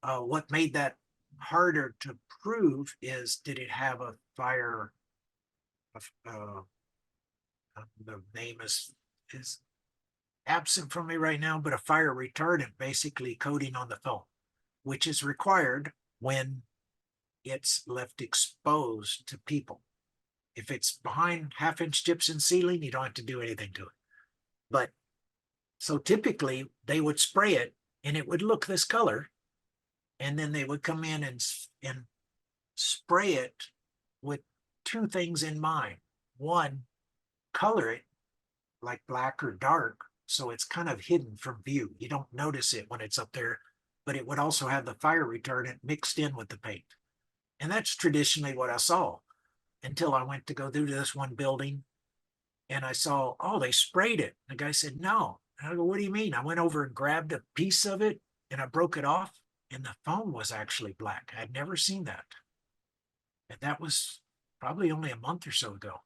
What made that harder to prove is, did it have a fire? The name is absent from me right now, but a fire retardant basically coating on the foam, which is required when it's left exposed to people. If it's behind 1/2-inch gypsum ceiling, you don't have to do anything to it. But so typically they would spray it and it would look this color, and then they would come in and spray it with 2 things in mind. One, color it like black or dark, so it's kind of hidden from view. You don't notice it when it's up there, but it would also have the fire retardant mixed in with the paint. And that's traditionally what I saw, until I went to go through this one building and I saw, oh, they sprayed it. The guy said, no. And I go, what do you mean? I went over and grabbed a piece of it and I broke it off, and the foam was actually black. I'd never seen that. And that was probably only a month or so ago.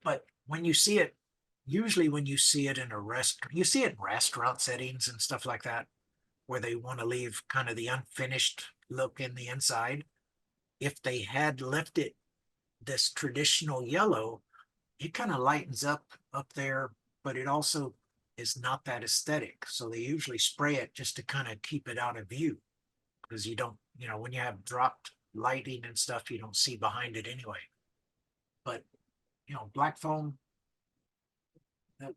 But when you see it, usually when you see it in a restaurant, you see it in restaurant settings and stuff like that, where they want to leave kind of the unfinished look in the inside. If they had left it this traditional yellow, it kind of lightens up there, but it also is not that aesthetic. So they usually spray it just to kind of keep it out of view, because you don't, when you have dropped lighting and stuff, you don't see behind it anyway. But black foam,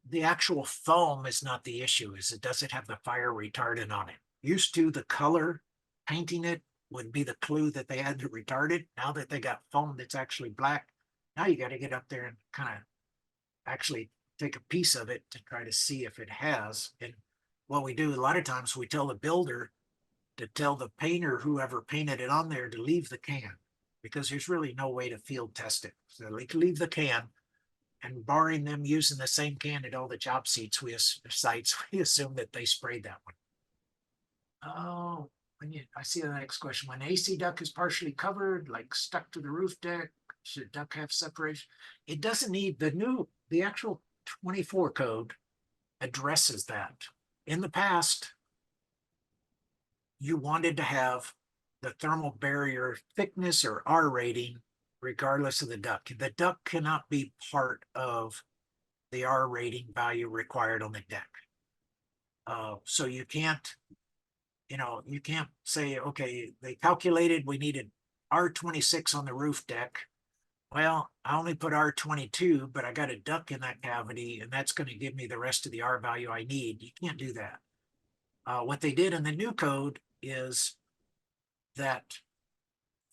the actual foam is not the issue. Is it, does it have the fire retardant on it? Used to, the color painting it would be the clue that they had to retard it. Now that they got foam that's actually black, now you got to get up there and kind of actually take a piece of it to try to see if it has. And what we do a lot of times, we tell the builder to tell the painter, whoever painted it on there, to leave the can, because there's really no way to field test it. So they can leave the can, and barring them using the same can at all the job sites, we assume that they sprayed that one. Oh, I see the next question. When AC duct is partially covered, like stuck to the roof deck, should duct have separation? It doesn't need, the actual 24 code addresses that. In the past, you wanted to have the thermal barrier thickness or R rating regardless of the duct. The duct cannot be part of the R rating value required on the deck. So you can't, you can't say, okay, they calculated we needed R26 on the roof deck. Well, I only put R22, but I got a duct in that cavity, and that's going to give me the rest of the R value I need. You can't do that. What they did in the new code is that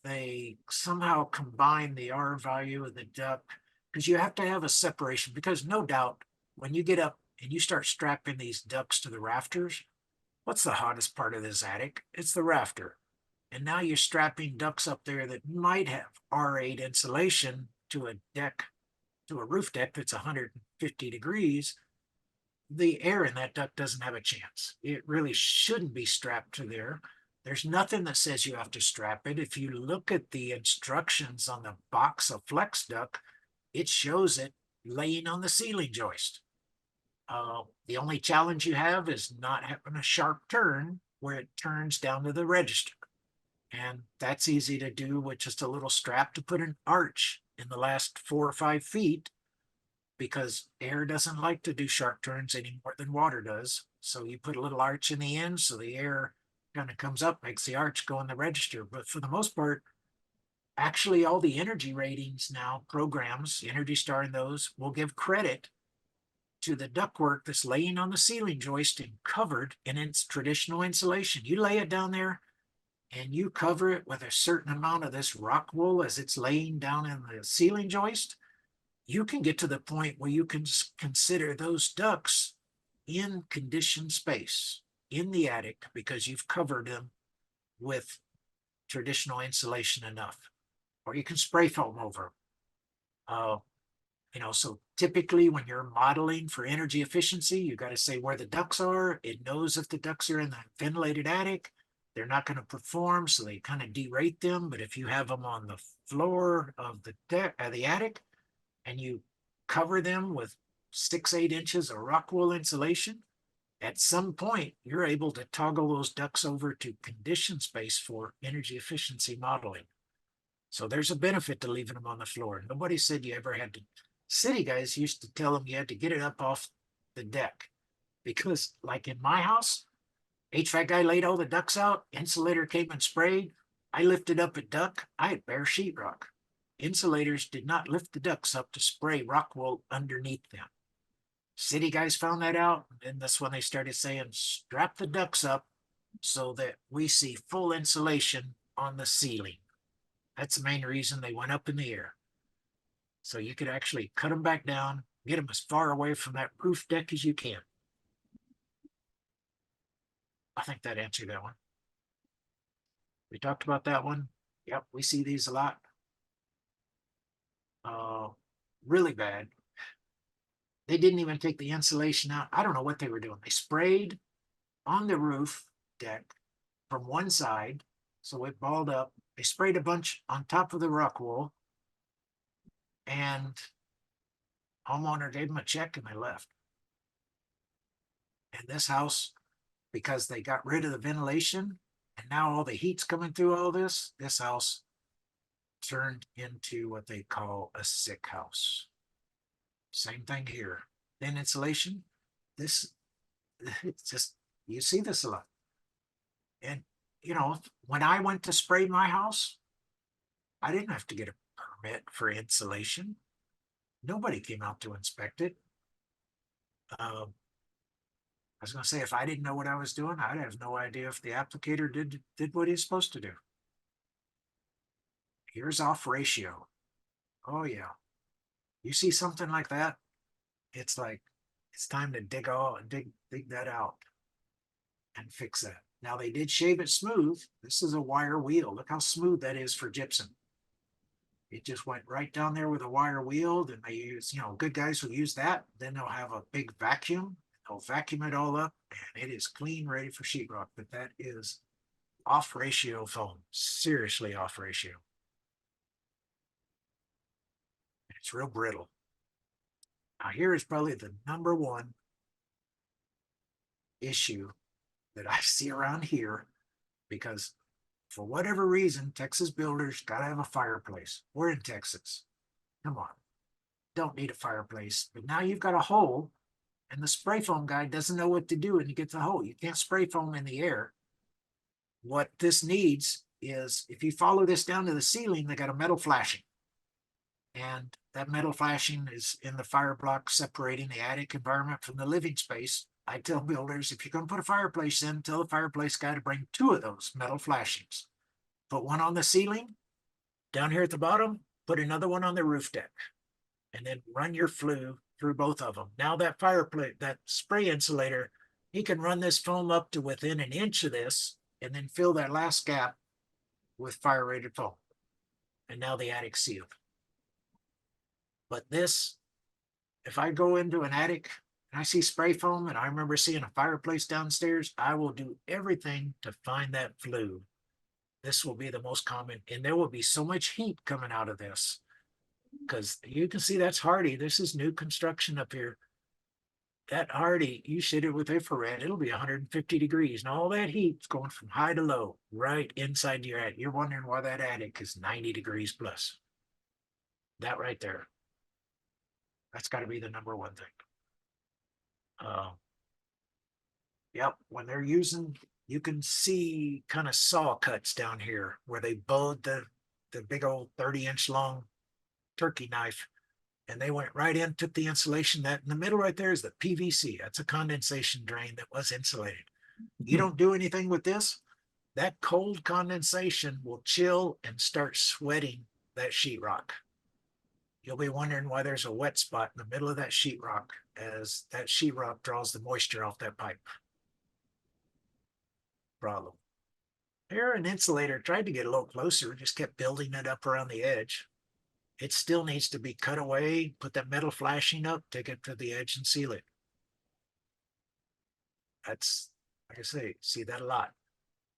they somehow combine the R value of the duct, because you have to have a separation, because no doubt when you get up and you start strapping these ducts to the rafters, what's the hottest part of this attic? It's the rafter. And now you're strapping ducts up there that might have R8 insulation to a deck, to a roof deck that's 150 degrees. The air in that duct doesn't have a chance. It really shouldn't be strapped to there. There's nothing that says you have to strap it. If you look at the instructions on the box of flex duct, it shows it laying on the ceiling joist. The only challenge you have is not having a sharp turn where it turns down to the register. And that's easy to do with just a little strap to put an arch in the last 4 or 5 feet, because air doesn't like to do sharp turns any more than water does. So you put a little arch in the end, so the air kind of comes up, makes the arch go in the register. But for the most part, actually all the energy ratings now, programs, Energy Star and those, will give credit to the ductwork that's laying on the ceiling joist and covered in its traditional insulation. You lay it down there and you cover it with a certain amount of this rock wool as it's laying down in the ceiling joist, you can get to the point where you can consider those ducts in conditioned space in the attic, because you've covered them with traditional insulation enough. Or you can spray foam over them. So typically when you're modeling for energy efficiency, you got to say where the ducts are. It knows if the ducts are in the ventilated attic, they're not going to perform, so they kind of derate them. But if you have them on the floor of the attic, and you cover them with 6-8 inches of rock wool insulation, at some point you're able to toggle those ducts over to conditioned space for energy efficiency modeling. So there's a benefit to leaving them on the floor. Nobody said you ever had to. City guys used to tell them you had to get it up off the deck, because like in my house, HVAC guy laid all the ducts out, insulator came and sprayed. I lifted up a duct, I had bare sheetrock. Insulators did not lift the ducts up to spray rock wool underneath them. City guys found that out, and that's when they started saying, strap the ducts up so that we see full insulation on the ceiling. That's the main reason they went up in the air. So you could actually cut them back down, get them as far away from that roof deck as you can. I think that answered that one. We talked about that one. Yep, we see these a lot. Really bad. They didn't even take the insulation out. I don't know what they were doing. They sprayed on the roof deck from one side, so it balled up. They sprayed a bunch on top of the rock wool, and homeowner gave them a check and they left. And this house, because they got rid of the ventilation and now all the heat's coming through all this house turned into what they call a sick house. Same thing here. Thin insulation. It's just, you see this a lot. And, when I went to spray my house, I didn't have to get a permit for insulation. Nobody came out to inspect it. I was going to say, if I didn't know what I was doing, I'd have no idea if the applicator did what he's supposed to do. Here's off ratio. Oh yeah. You see something like that, it's like, it's time to dig that out and fix that. Now they did shave it smooth. This is a wire wheel. Look how smooth that is for gypsum. It just went right down there with a wire wheel. Then they use, good guys will use that. Then they'll have a big vacuum. They'll vacuum it all up and it is clean, ready for sheetrock. But that is off ratio foam, seriously off ratio. It's real brittle. Now here is probably the number one issue that I see around here, because for whatever reason, Texas builders got to have a fireplace. We're in Texas. Come on. Don't need a fireplace. But now you've got a hole and the spray foam guy doesn't know what to do when you get the hole. You can't spray foam in the air. What this needs is, if you follow this down to the ceiling, they got a metal flashing. And that metal flashing is in the fire block separating the attic environment from the living space. I tell builders, if you're going to put a fireplace in, tell the fireplace guy to bring 2 of those metal flashings. Put one on the ceiling down here at the bottom, put another one on the roof deck, and then run your flue through both of them. Now that fireplace, that spray insulator, you can run this foam up to within an inch of this and then fill that last gap with fire rated foam. And now the attic's sealed. But this, if I go into an attic and I see spray foam and I remember seeing a fireplace downstairs, I will do everything to find that flue. This will be the most common, and there will be so much heat coming out of this because you can see that's hardy. This is new construction up here. That hardy, you shoot it with infrared, it'll be 150 degrees, and all that heat's going from high to low right inside your attic. You're wondering why that attic is 90 degrees plus. That right there. That's got to be the number one thing. Yep, when they're using, you can see kind of saw cuts down here where they bowed the big old 30-inch long turkey knife, and they went right in, took the insulation. That in the middle right there is the PVC. That's a condensation drain that was insulated. You don't do anything with this, that cold condensation will chill and start sweating that sheetrock. You'll be wondering why there's a wet spot in the middle of that sheetrock as that sheetrock draws the moisture off that pipe. Problem. Here, an insulator tried to get a little closer, just kept building it up around the edge. It still needs to be cut away, put that metal flashing up, take it to the edge and seal it. That's, like I say, see that a lot.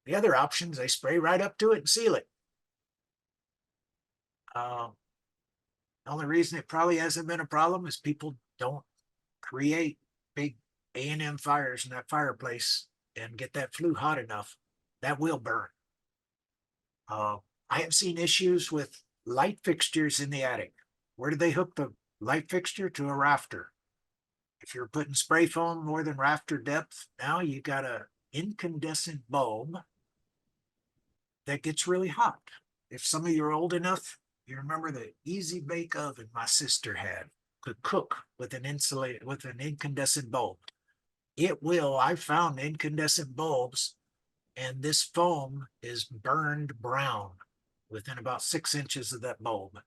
The other options, they spray right up to it and seal it. The only reason it probably hasn't been a problem is people don't create big A&M fires in that fireplace and get that flue hot enough. That will burn. I have seen issues with light fixtures in the attic. Where do they hook the light fixture? To a rafter. If you're putting spray foam more than rafter depth, now you got a incandescent bulb that gets really hot. If some of you are old enough, you remember the easy bake oven my sister had, could cook with an incandescent bulb. It will. I found incandescent bulbs, and this foam is burned brown within about 6 inches of that bulb.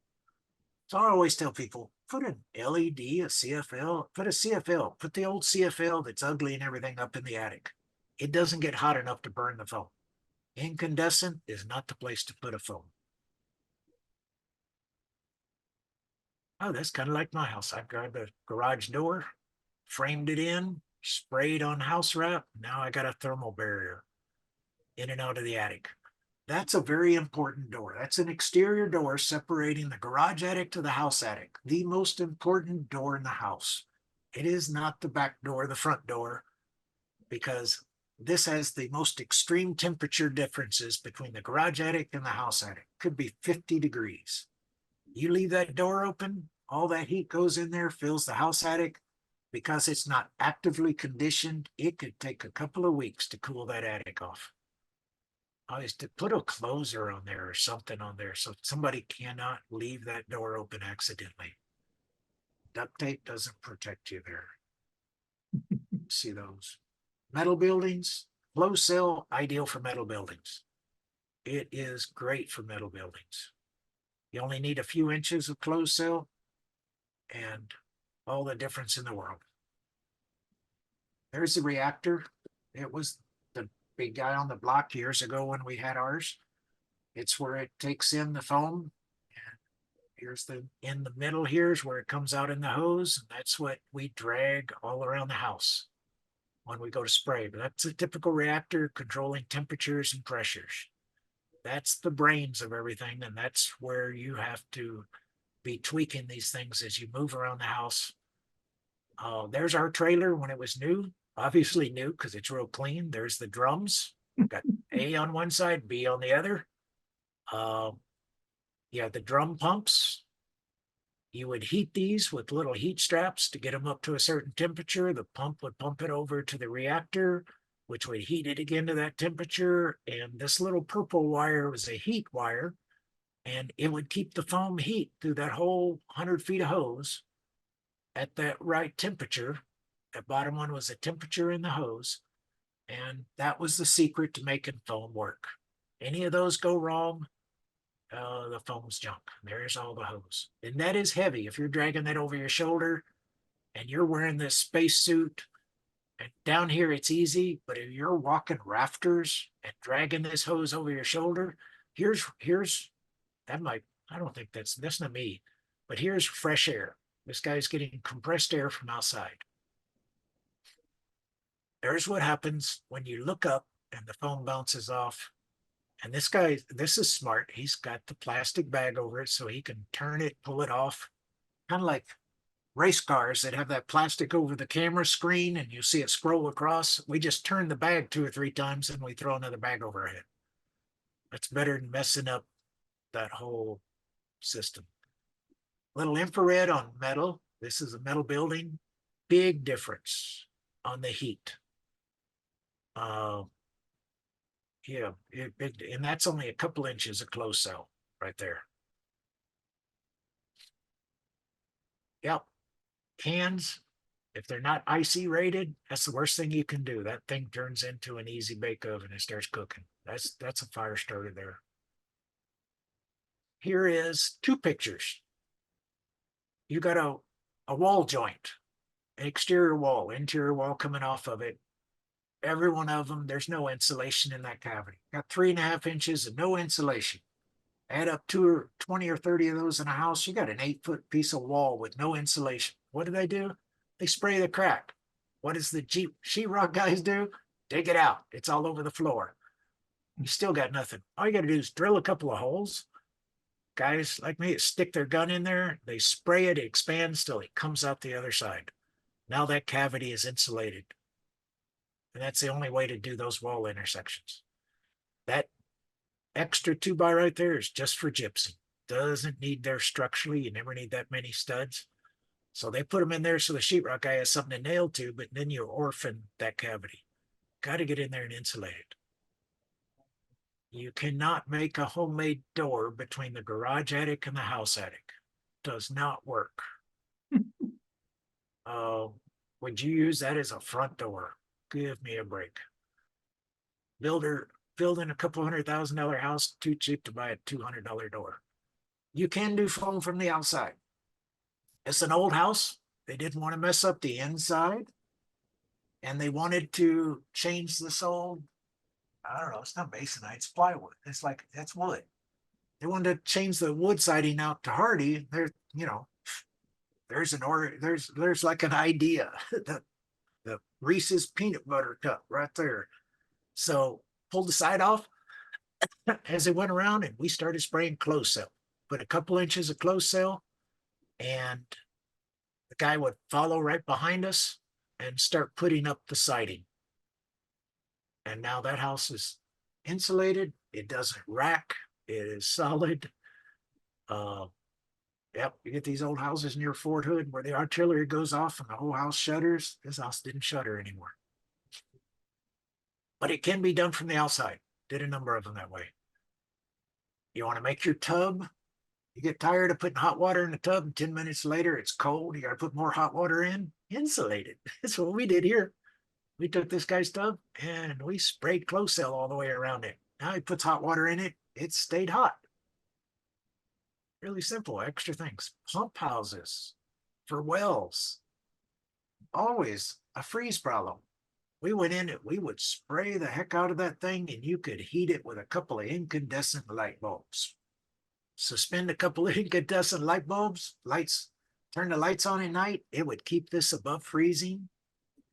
So I always tell people, put an LED, a CFL, put a CFL, put the old CFL that's ugly and everything up in the attic. It doesn't get hot enough to burn the foam. Incandescent is not the place to put a foam. Oh, that's kind of like my house. I grabbed a garage door, framed it in, sprayed on house wrap. Now I got a thermal barrier in and out of the attic. That's a very important door. That's an exterior door separating the garage attic to the house attic. The most important door in the house. It is not the back door, the front door, because this has the most extreme temperature differences between the garage attic and the house attic. Could be 50 degrees. You leave that door open, all that heat goes in there, fills the house attic. Because it's not actively conditioned, it could take a couple of weeks to cool that attic off. I used to put a closer on there or something on there so somebody cannot leave that door open accidentally. Duct tape doesn't protect you there. See those? Metal buildings, closed cell, ideal for metal buildings. It is great for metal buildings. You only need a few inches of closed cell and all the difference in the world. There's the reactor. It was the big guy on the block years ago when we had ours. It's where it takes in the foam. And here's in the middle here's where it comes out in the hose. And that's what we drag all around the house when we go to spray. But that's a typical reactor controlling temperatures and pressures. That's the brains of everything. And that's where you have to be tweaking these things as you move around the house. There's our trailer when it was new, obviously new because it's real clean. There's the drums, got A on one side, B on the other. Yeah, the drum pumps. You would heat these with little heat straps to get them up to a certain temperature. The pump would pump it over to the reactor, which would heat it again to that temperature. And this little purple wire was a heat wire, and it would keep the foam heat through that whole 100 feet of hose at that right temperature. That bottom one was the temperature in the hose, and that was the secret to making foam work. Any of those go wrong, The foam's junk. There's all the hose. And that is heavy. If you're dragging that over your shoulder and you're wearing this spacesuit, and down here it's easy, but if you're walking rafters and dragging this hose over your shoulder, here's that might, I don't think that's not me, but here's fresh air. This guy's getting compressed air from outside. There's what happens when you look up and the foam bounces off. And this guy, this is smart. He's got the plastic bag over it so he can turn it, pull it off, kind of like race cars that have that plastic over the camera screen and you see it scroll across. We just turn the bag 2 or 3 times and we throw another bag over our head. That's better than messing up that whole system. Little infrared on metal. This is a metal building. Big difference on the heat. Yeah, and that's only a couple inches of closed cell right there. Yep. Cans, if they're not IC rated, that's the worst thing you can do. That thing turns into an easy bake oven and starts cooking. That's a fire starter there. Here is 2 pictures. You got a wall joint, an exterior wall, interior wall coming off of it. Every one of them, there's no insulation in that cavity. Got 3.5 inches of no insulation. Add up 20 or 30 of those in a house, you got an 8-foot piece of wall with no insulation. What do? They spray the crack. What does the sheetrock guys do? Dig it out. It's all over the floor. You still got nothing. All you got to do is drill a couple of holes. Guys like me stick their gun in there. They spray it. It expands till it comes out the other side. Now that cavity is insulated. And that's the only way to do those wall intersections. That extra 2x right there is just for gypsum. Doesn't need there structurally. You never need that many studs. So they put them in there so the sheetrock guy has something to nail to, but then you orphan that cavity. Got to get in there and insulate it. You cannot make a homemade door between the garage attic and the house attic. Does not work. Would you use that as a front door? Give me a break. Building a couple $100,000 house, too cheap to buy a $200 door. You can do foam from the outside. It's an old house. They didn't want to mess up the inside. And they wanted to change this old, I don't know, it's not masonite, it's plywood. It's like, that's wood. They wanted to change the wood siding out to hardy. There's like an idea. the Reese's peanut butter cup right there. So pulled the side off as it went around and we started spraying closed cell. Put a couple inches of closed cell and the guy would follow right behind us and start putting up the siding. And now that house is insulated. It doesn't rack. It is solid. Yep, you get these old houses near Fort Hood where the artillery goes off and the whole house shutters. This house didn't shutter anymore. But it can be done from the outside. Did a number of them that way. You want to make your tub. You get tired of putting hot water in the tub and 10 minutes later it's cold. You got to put more hot water in. Insulated. That's what we did here. We took this guy's tub and we sprayed closed cell all the way around it. Now he puts hot water in it. It stayed hot. Really simple, extra things. Pump houses for wells. Always a freeze problem. We went in it, we would spray the heck out of that thing and you could heat it with a couple of incandescent light bulbs. Suspend a couple of incandescent light bulbs, turn the lights on at night, it would keep this above freezing.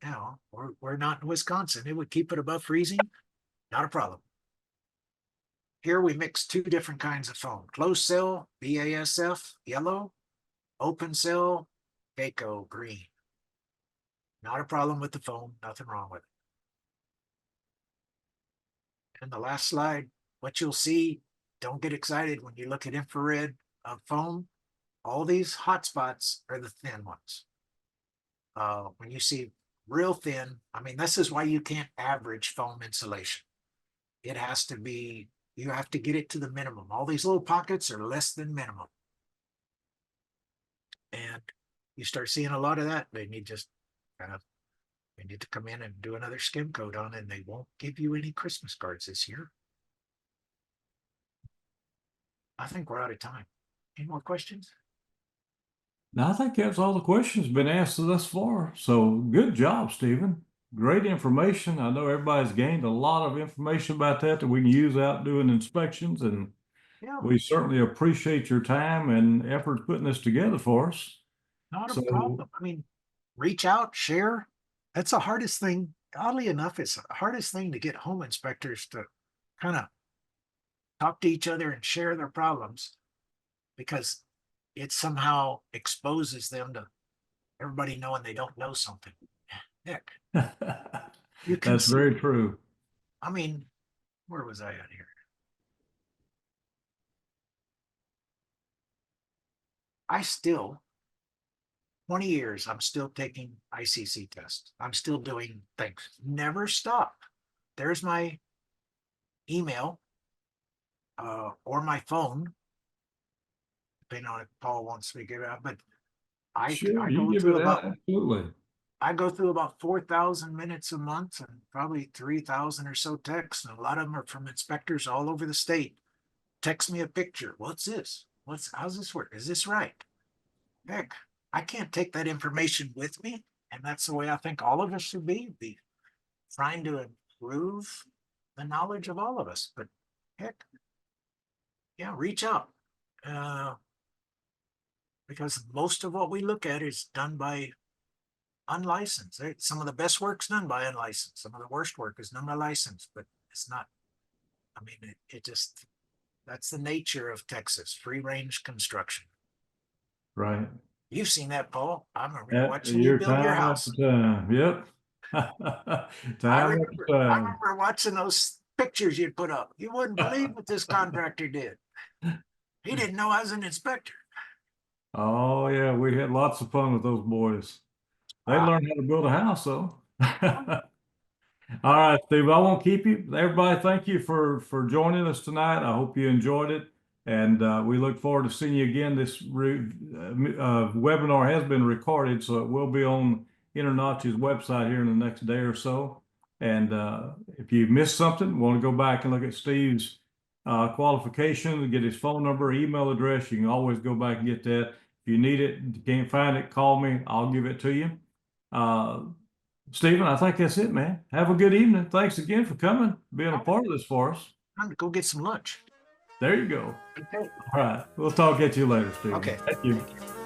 You know, we're not in Wisconsin. It would keep it above freezing. Not a problem. Here we mix 2 different kinds of foam. Closed cell, BASF, yellow. Open cell, Vaco, green. Not a problem with the foam. Nothing wrong with it. And the last slide, what you'll see, don't get excited when you look at infrared foam. All these hot spots are the thin ones. When you see real thin, I mean, this is why you can't average foam insulation. It has to be, you have to get it to the minimum. All these little pockets are less than minimum. And you start seeing a lot of that, they need just kind of, they need to come in and do another skim coat on it, and they won't give you any Christmas cards this year. I think we're out of time. Any more questions? Now, I think that's all the questions been asked thus far. So good job, Stephen. Great information. I know everybody's gained a lot of information about that we can use out doing inspections, and Yeah, we certainly appreciate your time and effort putting this together for us. not a So, problem. I mean, reach out, share. That's the hardest thing. Oddly enough, it's the hardest thing to get home inspectors to kind of talk to each other and share their problems, because it somehow exposes them to everybody knowing they don't know something. Heck, you can that's see, very true. I mean, where was I at here? I still, 20 years, I'm still taking ICC tests. I'm still doing things. Never stop. There's my email or my phone, depending on if Paul wants me to give it out. But Sure, I you go give through it out. about Absolutely. 4,000 minutes a month, and probably 3,000 or so texts, and a lot of them are from inspectors all over the state. Text me a picture. What's this? How's this work? Is this right? Heck, I can't take that information with me, and that's the way I think all of us should be trying to improve the knowledge of all of us. But heck, yeah, reach out. Because most of what we look at is done by unlicensed. Some of the best work's done by unlicensed. Some of the worst work is done by licensed, but it's not. I mean, it just, that's the nature of Texas, free range construction. Right. You've seen that, Paul. I remember At watching you your build your time after house. time. Yep. I Time remember, after I time. remember watching those pictures you'd put up. You wouldn't believe what this contractor did. He didn't know I was an inspector. Oh yeah, we had lots of fun with those boys. They Ah, learned how to build a house though. All right, Steve, I won't keep you. Everybody, thank you for joining us tonight. I hope you enjoyed it. And we look forward to seeing you again. This webinar has been recorded, so it will be on InterNACHI's website here in the next day or so. And if you missed something, want to go back and look at Steve's qualification, get his phone number, email address, you can always go back and get that. If you need it, if you can't find it, call me. I'll give it to you. Stephen, I think that's it, man. Have a good evening. Thanks again for coming, being a part of this for us. I'm gonna go get some lunch. There you go. Okay. All right. We'll talk at you later, Stephen. Okay. Thank you. Thank you.